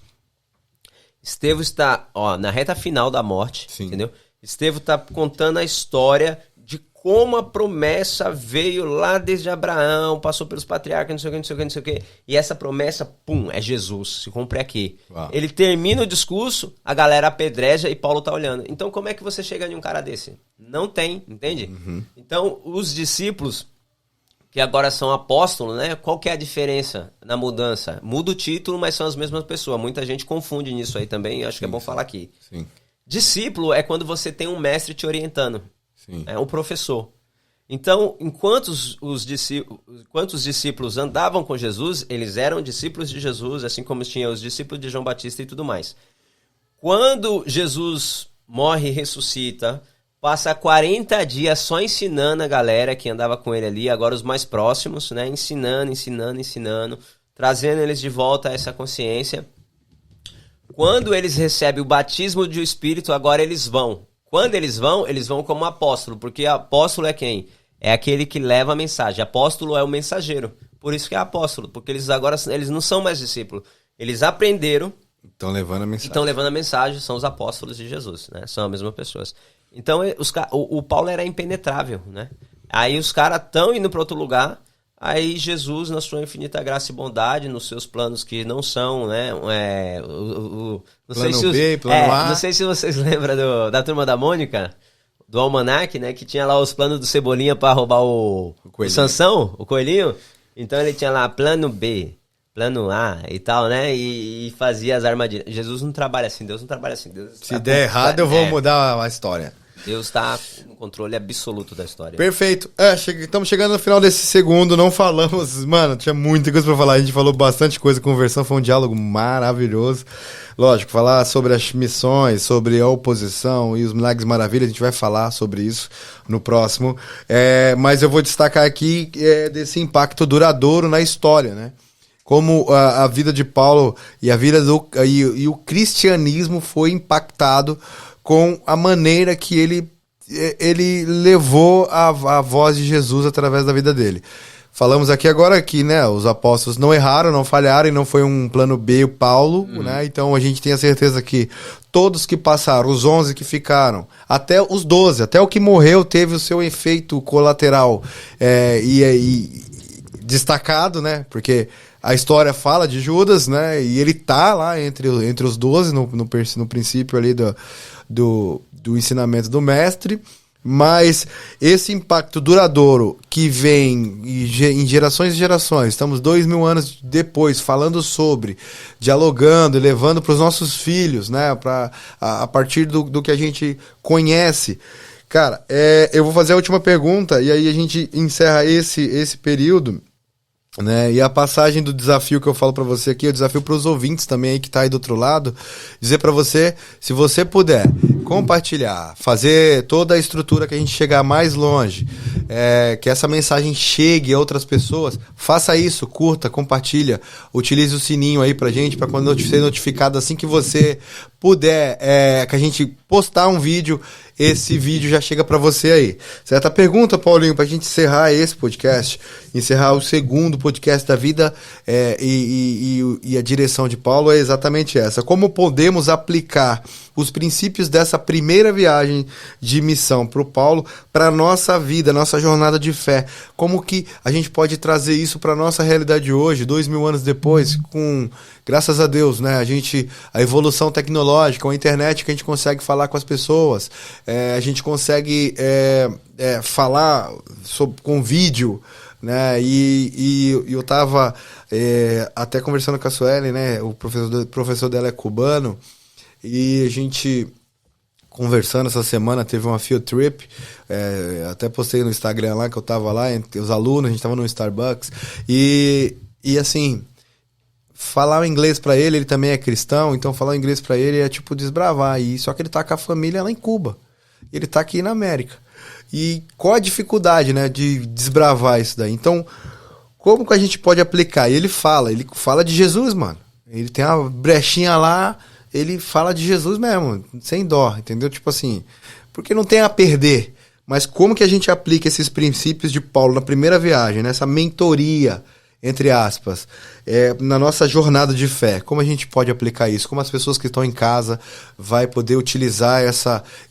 Estevão está, na reta final da morte, sim, entendeu? Estevão está contando a história de como a promessa veio lá desde Abraão, passou pelos patriarcas, não sei o que. E essa promessa, é Jesus, se cumpre aqui. Uau. Ele termina o discurso, a galera apedreja e Paulo tá olhando. Então como é que você chega em um cara desse? Não tem, entende? Uhum. Então os discípulos, que agora são apóstolos, né? Qual que é a diferença na mudança? Muda o título, mas são as mesmas pessoas. Muita gente confunde nisso aí também, acho que é bom falar aqui. Sim. Discípulo é quando você tem um mestre te orientando. Sim. É um professor. Então, enquanto os discípulos andavam com Jesus, eles eram discípulos de Jesus, assim como tinha os discípulos de João Batista e tudo mais. Quando Jesus morre e ressuscita, passa 40 dias só ensinando a galera que andava com ele ali, agora os mais próximos, né? Ensinando, trazendo eles de volta a essa consciência. Quando eles recebem o batismo do Espírito, agora eles vão. Quando eles vão como apóstolo, porque apóstolo é quem? É aquele que leva a mensagem. Apóstolo é o mensageiro. Por isso que é apóstolo, porque eles não são mais discípulos. Eles aprenderam. Estão levando a mensagem. São os apóstolos de Jesus, né? São as mesmas pessoas. Então o Paulo era impenetrável, né? Aí os caras estão indo para outro lugar. Aí Jesus, na sua infinita graça e bondade, nos seus planos que não são, né? Plano B, plano A. Não sei se vocês lembram da Turma da Mônica, do Almanac, né? Que tinha lá os planos do Cebolinha para roubar o Sansão, o coelhinho. Então ele tinha lá plano B, plano A e tal, né? E fazia as armadilhas. Jesus não trabalha assim, Deus não trabalha assim. Deus se der errado, eu vou mudar a história. Deus está no controle absoluto da história. Perfeito. Estamos chegando no final desse segundo, não falamos... Mano, tinha muita coisa pra falar, a gente falou bastante coisa, conversão, foi um diálogo maravilhoso. Lógico, falar sobre as missões, sobre a oposição e os milagres maravilhas, a gente vai falar sobre isso no próximo. Mas eu vou destacar aqui desse impacto duradouro na história, né? Como a vida de Paulo e a vida e o cristianismo foi impactado com a maneira que ele levou a voz de Jesus através da vida dele. Falamos aqui agora que, né, os apóstolos não erraram, não falharam, e não foi um plano B o Paulo, né? Então a gente tem a certeza que todos que passaram, os 11 que ficaram, até os 12, até o que morreu teve o seu efeito colateral e destacado, né? Porque a história fala de Judas, né? E ele tá lá entre os 12 no princípio ali do ensinamento do mestre, mas esse impacto duradouro que vem em gerações e gerações, estamos 2000 anos depois falando sobre, dialogando e levando para os nossos filhos, né, a partir do que a gente conhece. Cara, eu vou fazer a última pergunta e aí a gente encerra esse período, né? E a passagem do desafio que eu falo pra você aqui, é o desafio pros ouvintes também aí que tá aí do outro lado, dizer pra você, se você puder, compartilhar, fazer toda a estrutura que a gente chegar mais longe, que essa mensagem chegue a outras pessoas, faça isso, curta, compartilha, utilize o sininho aí pra gente, pra quando ser notificado assim que você puder, que a gente postar um vídeo, esse vídeo já chega pra você aí. Certa pergunta, Paulinho, pra gente encerrar esse podcast, encerrar o segundo podcast da vida, e a direção de Paulo é exatamente essa. Como podemos aplicar os princípios dessa primeira viagem de missão para o Paulo, para a nossa vida, nossa jornada de fé? Como que a gente pode trazer isso para a nossa realidade hoje, 2000 anos depois, com, graças a Deus, né? A evolução tecnológica, a internet, que a gente consegue falar com as pessoas, a gente consegue falar com vídeo, né? E eu estava até conversando com a Sueli, né? O professor dela é cubano, e a gente conversando essa semana, teve uma field trip, até postei no Instagram lá que eu tava lá, entre os alunos, a gente tava no Starbucks, e assim, falar o inglês pra ele também é cristão, então falar o inglês pra ele é tipo desbravar, e só que ele tá com a família lá em Cuba, ele tá aqui na América, e qual a dificuldade, né, de desbravar isso daí? Então, como que a gente pode aplicar? E ele fala de Jesus, mano, ele tem uma brechinha lá, ele fala de Jesus mesmo, sem dó, entendeu? Tipo assim, porque não tem a perder, mas como que a gente aplica esses princípios de Paulo na primeira viagem, nessa mentoria, entre aspas, na nossa jornada de fé? Como a gente pode aplicar isso? Como as pessoas que estão em casa vai poder utilizar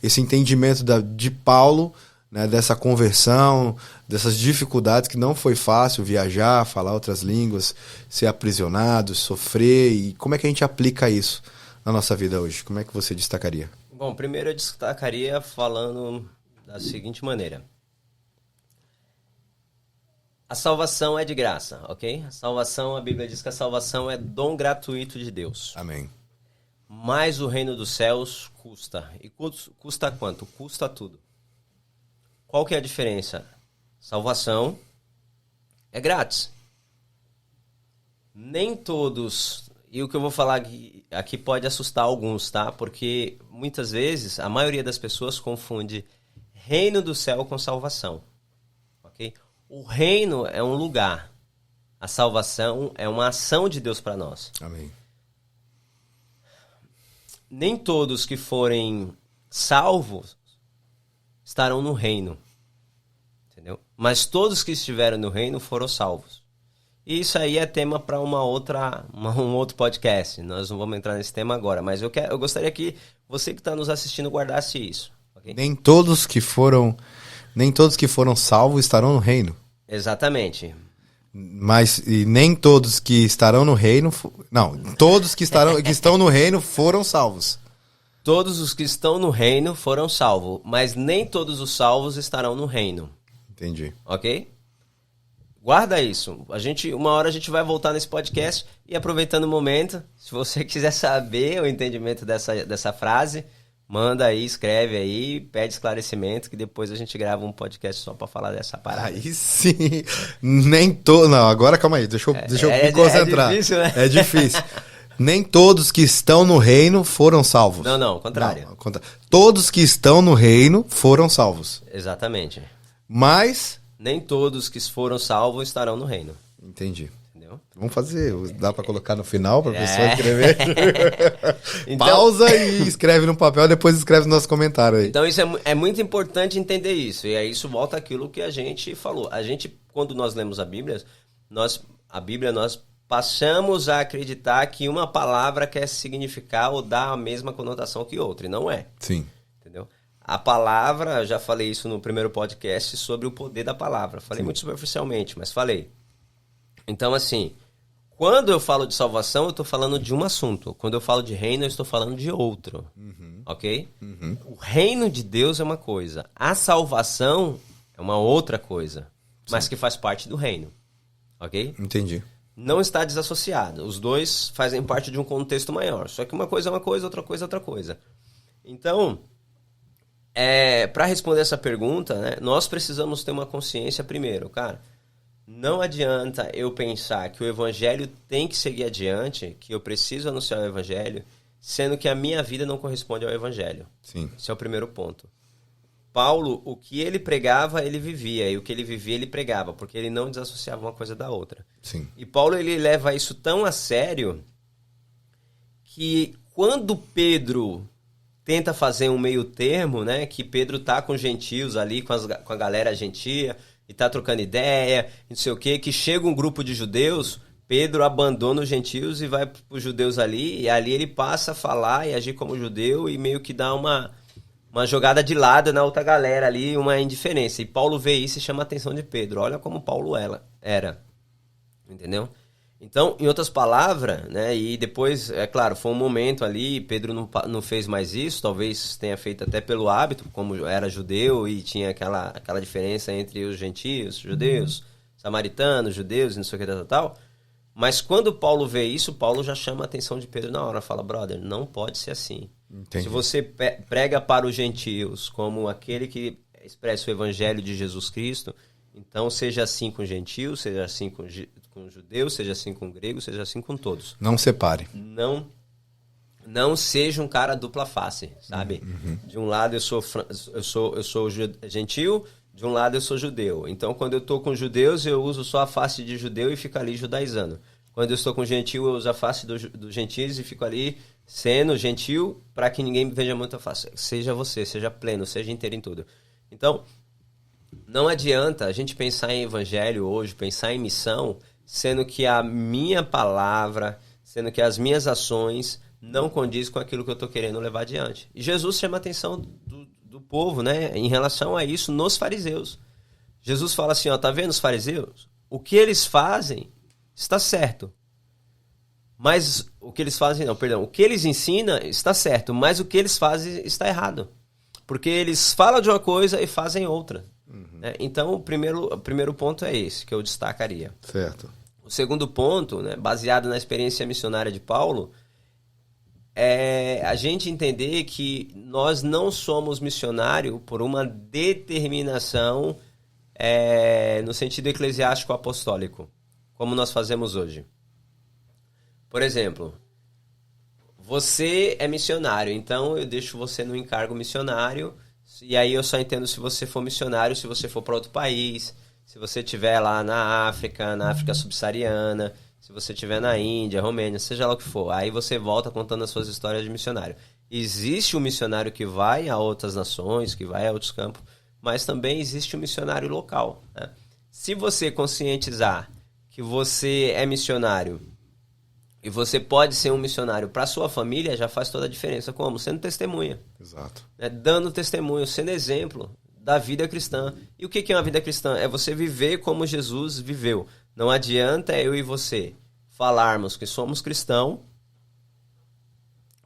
esse entendimento de Paulo, né, dessa conversão, dessas dificuldades, que não foi fácil viajar, falar outras línguas, ser aprisionado, sofrer, e como é que a gente aplica isso na nossa vida hoje? Como é que você destacaria? Bom, primeiro eu destacaria falando da seguinte maneira. A salvação é de graça, ok? A salvação, a Bíblia diz que a salvação é dom gratuito de Deus. Amém. Mas o reino dos céus custa. E custa quanto? Custa tudo. Qual que é a diferença? Salvação é grátis. Nem todos... E o que eu vou falar aqui pode assustar alguns, tá? Porque muitas vezes a maioria das pessoas confunde reino do céu com salvação, ok? O reino é um lugar, a salvação é uma ação de Deus para nós. Amém. Nem todos que forem salvos estarão no reino, entendeu? Mas todos que estiveram no reino foram salvos. E isso aí é tema para um outro podcast. Nós não vamos entrar nesse tema agora, mas eu gostaria que você que está nos assistindo guardasse isso. Okay? Nem todos que foram salvos estarão no reino. Exatamente. Mas e nem todos que estarão no reino... Não, todos que estão no reino foram salvos. Todos os que estão no reino foram salvos, mas nem todos os salvos estarão no reino. Entendi. Ok? Guarda isso. Uma hora a gente vai voltar nesse podcast e, aproveitando o momento, se você quiser saber o entendimento dessa frase, manda aí, escreve aí, pede esclarecimento, que depois a gente grava um podcast só pra falar dessa parada. Aí sim. Não, agora calma aí, deixa eu me concentrar. É difícil, né? É difícil. Nem todos que estão no reino foram salvos. Não, ao contrário. Não, todos que estão no reino foram salvos. Exatamente. Mas... nem todos que foram salvos estarão no reino. Entendi. Entendeu? Vamos fazer, dá pra colocar no final pra pessoa escrever? Então, pausa e escreve no papel, depois escreve no nosso comentário aí. Então isso é muito importante entender isso. E aí isso volta àquilo que a gente falou. A gente, quando nós lemos a Bíblia, nós passamos a acreditar que uma palavra quer significar ou dar a mesma conotação que outra, e não é. Sim. Entendeu? A palavra, eu já falei isso no primeiro podcast sobre o poder da palavra. Falei muito superficialmente, mas falei. Então, assim, quando eu falo de salvação, eu estou falando de um assunto. Quando eu falo de reino, eu estou falando de outro. Ok? O reino de Deus é uma coisa. A salvação é uma outra coisa, mas que faz parte do reino. Ok? Entendi. Não está desassociado. Os dois fazem parte de um contexto maior. Só que uma coisa é uma coisa, outra coisa é outra coisa. Então... para responder essa pergunta, né, nós precisamos ter uma consciência primeiro, cara. Não adianta eu pensar que o evangelho tem que seguir adiante, que eu preciso anunciar o evangelho, sendo que a minha vida não corresponde ao evangelho. Sim. Esse é o primeiro ponto. Paulo, o que ele pregava, ele vivia, e o que ele vivia, ele pregava, porque ele não desassociava uma coisa da outra. Sim. E Paulo, ele leva isso tão a sério que quando Pedro tenta fazer um meio termo, né, que Pedro tá com os gentios ali, com a galera gentia, e tá trocando ideia, não sei o quê, que chega um grupo de judeus, Pedro abandona os gentios e vai para os judeus ali, e ali ele passa a falar e agir como judeu e meio que dá uma jogada de lado na outra galera ali, uma indiferença. E Paulo vê isso e chama a atenção de Pedro. Olha como Paulo era. Entendeu? Então, em outras palavras, né, e depois, é claro, foi um momento ali, Pedro não fez mais isso, talvez tenha feito até pelo hábito, como era judeu e tinha aquela diferença entre os gentios, judeus, samaritanos, judeus, não sei o que, tal. Mas quando Paulo vê isso, Paulo já chama a atenção de Pedro na hora. Fala, brother, não pode ser assim. Entendi. Se você prega para os gentios como aquele que expressa o evangelho de Jesus Cristo, então seja assim com gentios, seja assim com judeus, seja assim com gregos, seja assim com todos. Não separe. Não seja um cara dupla face, sabe? Uhum. De um lado eu sou gentio, de um lado eu sou judeu. Então, quando eu estou com judeus, eu uso só a face de judeu e fico ali judaizando. Quando eu estou com gentil, eu uso a face dos gentios e fico ali sendo gentil para que ninguém veja muito a face. Seja você, seja pleno, seja inteiro em tudo. Então, não adianta a gente pensar em evangelho hoje, pensar em missão, sendo que a minha palavra, sendo que as minhas ações não condiz com aquilo que eu estou querendo levar adiante. E Jesus chama a atenção do povo, né, em relação a isso nos fariseus. Jesus fala assim, ó, tá vendo os fariseus? O que eles fazem está certo. Mas o que eles fazem, o que eles ensinam está certo, mas o que eles fazem está errado. Porque eles falam de uma coisa e fazem outra. Uhum. Né? Então, o primeiro ponto é esse, que eu destacaria. Certo. O segundo ponto, né, baseado na experiência missionária de Paulo, é a gente entender que nós não somos missionário por uma determinação no sentido eclesiástico apostólico, como nós fazemos hoje. Por exemplo, você é missionário, então eu deixo você no encargo missionário, e aí eu só entendo se você for missionário, se você for para outro país, se você estiver lá na África subsaariana, se você estiver na Índia, Romênia, seja lá o que for. Aí você volta contando as suas histórias de missionário. Existe um missionário que vai a outras nações, que vai a outros campos, mas também existe um missionário local. Né? Se você conscientizar que você é missionário e você pode ser um missionário para sua família, já faz toda a diferença. Como? Sendo testemunha. Exato. Né? Dando testemunho, sendo exemplo da vida cristã. E o que é uma vida cristã? É você viver como Jesus viveu. Não adianta eu e você falarmos que somos cristãos,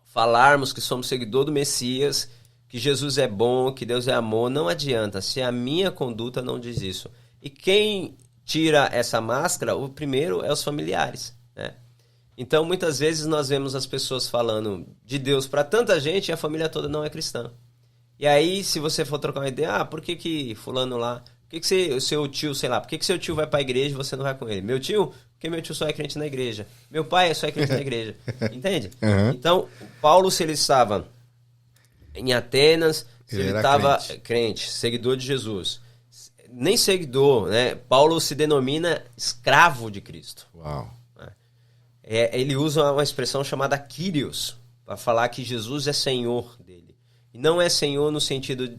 falarmos que somos seguidor do Messias, que Jesus é bom, que Deus é amor. Não adianta se a minha conduta não diz isso. E quem tira essa máscara, o primeiro é os familiares. Né? Então, muitas vezes nós vemos as pessoas falando de Deus para tanta gente e a família toda não é cristã. E aí, se você for trocar uma ideia, por que fulano lá... Por que seu tio, sei lá, por que seu tio vai para a igreja e você não vai com ele? Meu tio? Porque meu tio só é crente na igreja. Meu pai só é crente na igreja. Entende? Uhum. Então, Paulo, se ele estava em Atenas, se ele estava crente, seguidor de Jesus, nem seguidor, né? Paulo se denomina escravo de Cristo. Uau. Ele usa uma expressão chamada Kyrios, para falar que Jesus é Senhor dele. E não é Senhor no sentido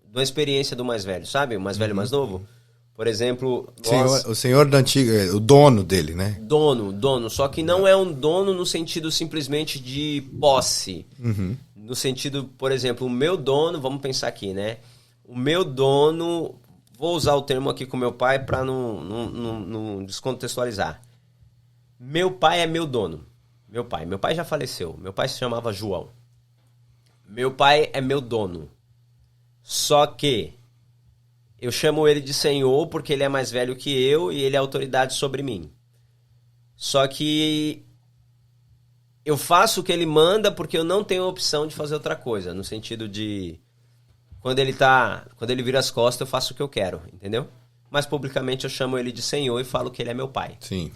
da experiência do mais velho, sabe? O mais velho e mais novo. Por exemplo... O senhor da antiga, o dono dele, né? Dono. Só que não é um dono no sentido simplesmente de posse. Uhum. No sentido, por exemplo, o meu dono, vamos pensar aqui, né? O meu dono, vou usar o termo aqui com meu pai para não descontextualizar. Meu pai é meu dono. Meu pai já faleceu. Meu pai se chamava João. Meu pai é meu dono. Só que eu chamo ele de Senhor porque ele é mais velho que eu e ele é autoridade sobre mim. Só que eu faço o que ele manda porque eu não tenho a opção de fazer outra coisa. No sentido de... Quando ele vira as costas, eu faço o que eu quero, entendeu? Mas publicamente eu chamo ele de Senhor e falo que ele é meu pai. Sim.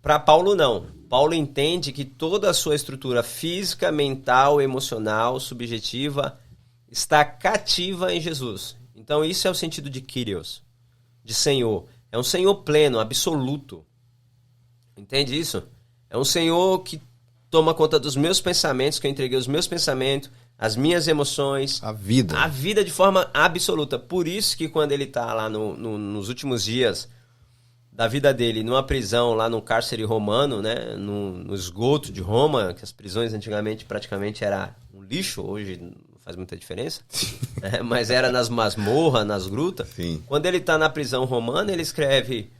Para Paulo, não. Paulo entende que toda a sua estrutura física, mental, emocional, subjetiva está cativa em Jesus. Então, isso é o sentido de Kyrios, de Senhor. É um Senhor pleno, absoluto. Entende isso? É um Senhor que toma conta dos meus pensamentos, que eu entreguei os meus pensamentos, as minhas emoções. A vida. A vida de forma absoluta. Por isso que quando ele está lá nos últimos dias da vida dele, numa prisão, lá no cárcere romano, né, no esgoto de Roma, que as prisões antigamente praticamente era um lixo, hoje não faz muita diferença, né, mas era nas masmorras, nas grutas. Sim. Quando ele está na prisão romana, ele escreve...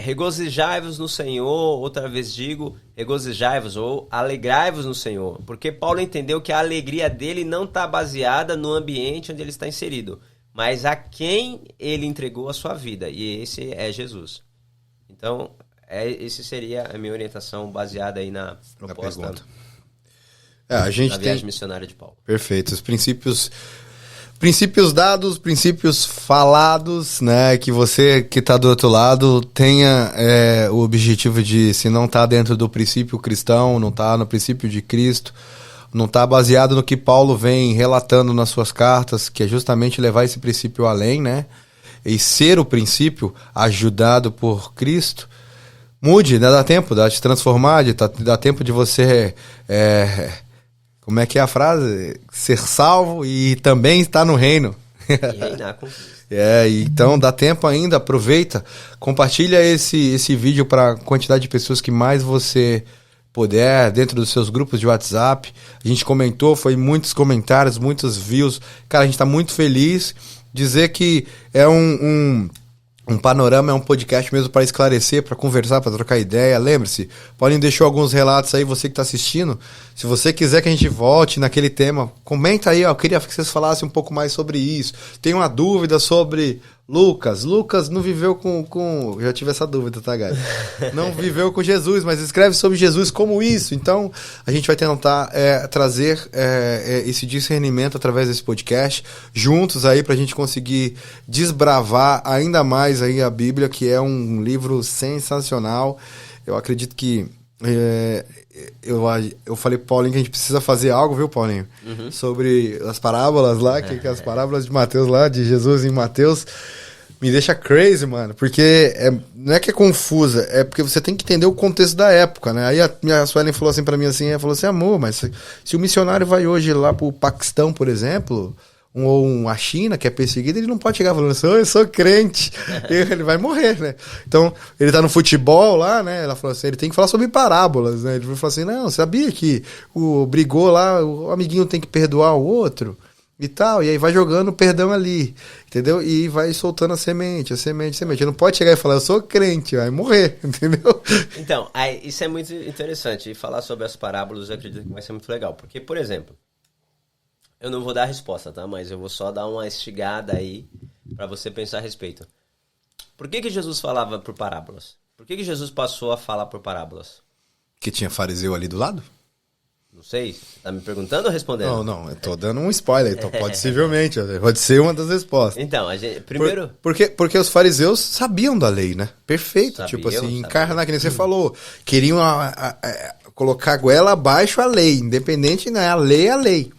regozijai-vos no Senhor, outra vez digo, regozijai-vos ou alegrai-vos no Senhor, porque Paulo entendeu que a alegria dele não está baseada no ambiente onde ele está inserido, mas a quem ele entregou a sua vida, e esse é Jesus. Então, esse seria a minha orientação baseada aí na proposta a gente da viagem missionária de Paulo. Perfeito, os princípios dados, princípios falados, né, que você que está do outro lado tenha o objetivo de, se não está dentro do princípio cristão, não está no princípio de Cristo, não está baseado no que Paulo vem relatando nas suas cartas, que é justamente levar esse princípio além, né, e ser o princípio ajudado por Cristo. Mude, né, dá tempo, dá de transformar, dá tempo de você... como é que é a frase? Ser salvo e também estar no reino. E reinar com Cristo. Então dá tempo ainda, aproveita, compartilha esse vídeo para a quantidade de pessoas que mais você puder, dentro dos seus grupos de WhatsApp. A gente comentou, foi muitos comentários, muitos views. Cara, a gente está muito feliz. Dizer que é um panorama, é um podcast mesmo para esclarecer, para conversar, para trocar ideia. Lembre-se, Paulinho deixou alguns relatos aí, você que está assistindo. Se você quiser que a gente volte naquele tema, comenta aí, ó, eu queria que vocês falassem um pouco mais sobre isso. Tem uma dúvida sobre Lucas. Lucas não viveu com... Já tive essa dúvida, tá, Gai? Não viveu com Jesus, mas escreve sobre Jesus como isso. Então, a gente vai tentar trazer esse discernimento através desse podcast, juntos aí, pra gente conseguir desbravar ainda mais aí a Bíblia, que é um livro sensacional. Eu acredito que... Eu falei pro Paulinho que a gente precisa fazer algo, viu, Paulinho? Uhum. Sobre as parábolas lá, que as parábolas de Mateus lá, de Jesus em Mateus, me deixa crazy, mano. Porque não é que é confusa, é porque você tem que entender o contexto da época, né? Aí a Suelen falou assim pra mim assim, ela falou assim, amor, mas se o missionário vai hoje lá pro Paquistão, por exemplo... ou a China, que é perseguida, ele não pode chegar falando assim, eu sou crente, ele vai morrer, né? Então, ele tá no futebol lá, né? Ela falou assim, ele tem que falar sobre parábolas, né? Ele falou assim, não, sabia que brigou lá, o amiguinho tem que perdoar o outro e tal, e aí vai jogando perdão ali, entendeu? E vai soltando a semente. Ele não pode chegar e falar, eu sou crente, vai morrer, entendeu? Então, isso é muito interessante, e falar sobre as parábolas eu acredito que vai ser muito legal, porque, por exemplo, eu não vou dar a resposta, tá? Mas eu vou só dar uma estigada aí para você pensar a respeito. Por que Jesus falava por parábolas? Por que Jesus passou a falar por parábolas? Que tinha fariseu ali do lado? Não sei. Tá me perguntando ou respondendo? Não. Eu tô dando um spoiler. Então possivelmente. Pode ser uma das respostas. Então, a gente... Primeiro... Porque os fariseus sabiam da lei, né? Perfeito. Tipo assim, encarnar, que nem você falou. Queriam colocar a goela abaixo a lei. Independente, né? A lei é a lei.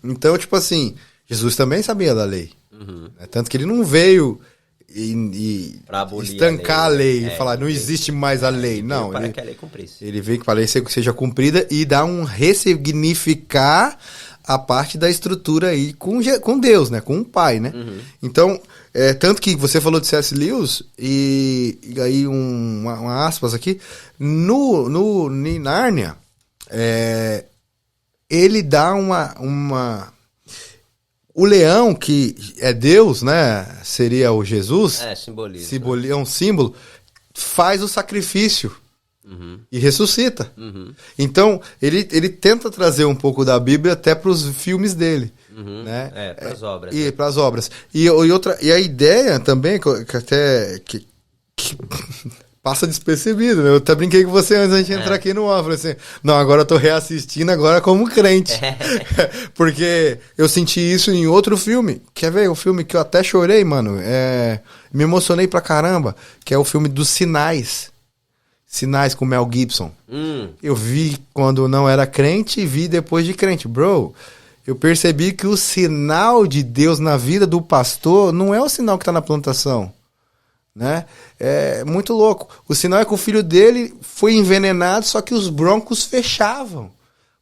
Então, tipo assim, Jesus também sabia da lei. Uhum. Tanto que ele não veio estancar a lei e falar, não existe mais a lei. Não, para que a lei cumprisse. Ele veio para a lei seja cumprida e dar ressignificar a parte da estrutura aí com Deus, né? Com o Pai, né? Uhum. Então, tanto que você falou de C.S. Lewis, e aí uma aspas aqui, no Nárnia, ele dá o leão, que é Deus, né? Seria o Jesus. Simboliza. É um símbolo. Faz o sacrifício. Uhum. E ressuscita. Uhum. Então, ele tenta trazer um pouco da Bíblia até para os filmes dele. Uhum. Né? Para as obras. E para as obras. E a ideia também, que até... Que passa despercebido, né? Eu até brinquei com você antes de entrar aqui no ar. Falei assim, não, agora eu tô reassistindo agora como crente. Porque eu senti isso em outro filme. Quer ver? O filme que eu até chorei, mano. Me emocionei pra caramba. Que é o filme dos Sinais. Sinais com Mel Gibson. Eu vi quando não era crente e vi depois de crente. Bro, eu percebi que o sinal de Deus na vida do pastor não é o sinal que está na plantação, né? É muito louco. O sinal é que o filho dele foi envenenado, só que os brônquios fechavam,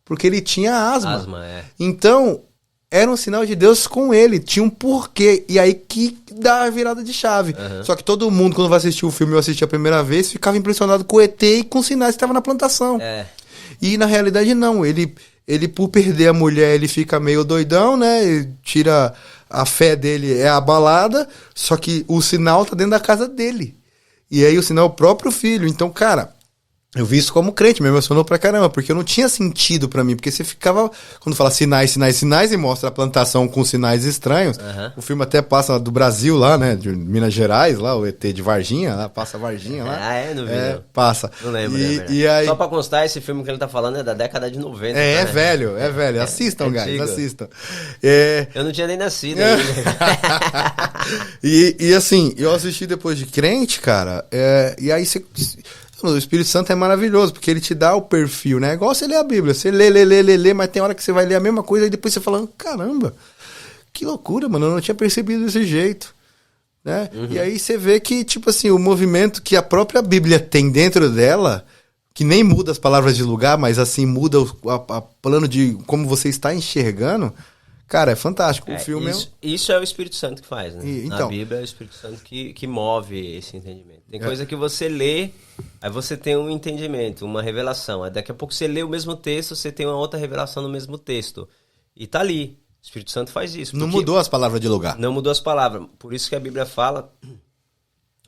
porque ele tinha asma. Então, era um sinal de Deus com ele, tinha um porquê. E aí que dá a virada de chave. Só que todo mundo, quando vai assistir o filme, eu assisti a primeira vez, ficava impressionado com o ET e com os sinais que estavam na plantação. E na realidade não, ele por perder a mulher, ele fica meio doidão, né? Ele tira a fé dele, é abalada, só que o sinal tá dentro da casa dele. E aí o sinal é o próprio filho. Então, cara, eu vi isso como crente, me emocionou pra caramba, porque eu não tinha sentido pra mim, porque você ficava, quando fala sinais, sinais, sinais, e mostra a plantação com sinais estranhos, o filme até passa do Brasil lá, né, de Minas Gerais, lá, o ET de Varginha, lá, passa Varginha lá. Não vi, não. Passa. Não lembro, e aí... Só pra constar, esse filme que ele tá falando é da década de 90. É velho, assistam, guys, assistam. Eu não tinha nem nascido ainda. e assim, eu assisti depois de crente, cara, e aí você... O Espírito Santo é maravilhoso, porque ele te dá o perfil, né? Igual você lê a Bíblia, você lê, mas tem hora que você vai ler a mesma coisa e depois você fala, caramba, que loucura, mano, eu não tinha percebido desse jeito, né? E aí você vê que, tipo assim, o movimento que a própria Bíblia tem dentro dela, que nem muda as palavras de lugar, mas assim, muda o plano de como você está enxergando, cara, é fantástico. O filme isso é o Espírito Santo que faz, né? Então, na Bíblia é o Espírito Santo que move esse entendimento. Tem coisa que você lê, aí você tem um entendimento, uma revelação. Aí daqui a pouco você lê o mesmo texto, você tem uma outra revelação no mesmo texto. E tá ali. O Espírito Santo faz isso. Não mudou as palavras de lugar. Não mudou as palavras. Por isso que a Bíblia fala...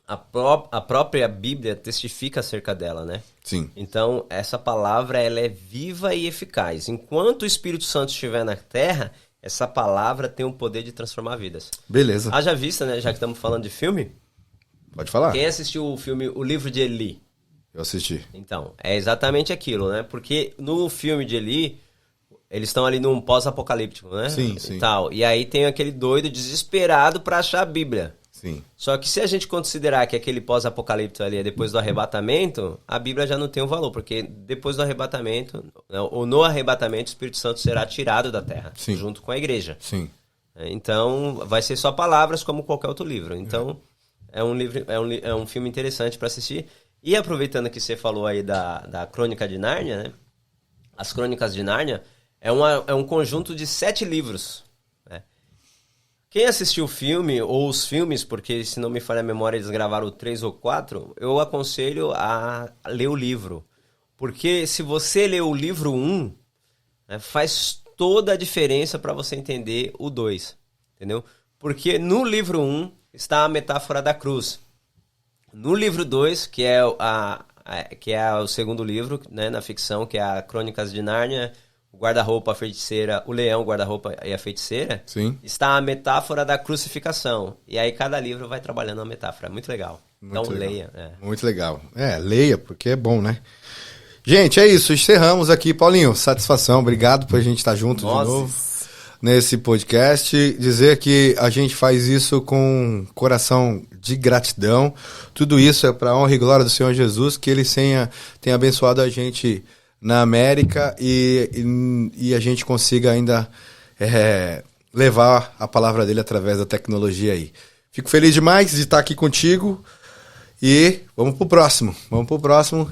A própria Bíblia testifica acerca dela, né? Sim. Então, essa palavra, ela é viva e eficaz. Enquanto o Espírito Santo estiver na terra... Essa palavra tem o poder de transformar vidas. Beleza. Haja vista, né? Já que estamos falando de filme. Pode falar. Quem assistiu o filme O Livro de Eli? Eu assisti. Então, é exatamente aquilo, né? Porque no filme de Eli, eles estão ali num pós-apocalíptico, né? Sim. E tal. E aí tem aquele doido desesperado para achar a Bíblia. Sim. Só que se a gente considerar que aquele pós-apocalipse ali é depois do arrebatamento, a Bíblia já não tem um valor, porque depois do arrebatamento, ou no arrebatamento, o Espírito Santo será tirado da terra, junto com a igreja. Sim. Então, vai ser só palavras como qualquer outro livro. Então, é um filme interessante para assistir. E aproveitando que você falou aí da Crônica de Nárnia, né? As Crônicas de Nárnia é um conjunto de 7 livros. Quem assistiu o filme, ou os filmes, porque se não me falha a memória eles gravaram 3 ou 4, eu aconselho a ler o livro. Porque se você ler o livro 1, né, faz toda a diferença para você entender o 2. Entendeu? Porque no livro 1 está a metáfora da cruz. No livro 2, que é o segundo livro, né, na ficção, que é a Crônicas de Nárnia, o guarda-roupa, a feiticeira, o leão, o guarda-roupa e a feiticeira, está a metáfora da crucificação. E aí cada livro vai trabalhando uma metáfora. É muito legal. Então leia. Muito legal. Leia, porque é bom, né? Gente, é isso. Encerramos aqui. Paulinho, satisfação. Obrigado por a gente estar junto de novo nesse podcast. Dizer que a gente faz isso com coração de gratidão. Tudo isso é para a honra e glória do Senhor Jesus, que Ele tenha abençoado a gente na América e a gente consiga ainda levar a palavra dele através da tecnologia aí. Fico feliz demais de estar aqui contigo e vamos pro próximo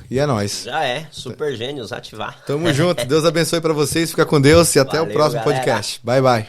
e é nóis. Já é, Super Gênios, ativar. Tamo junto, Deus abençoe pra vocês, fica com Deus e até o próximo podcast. Bye, bye.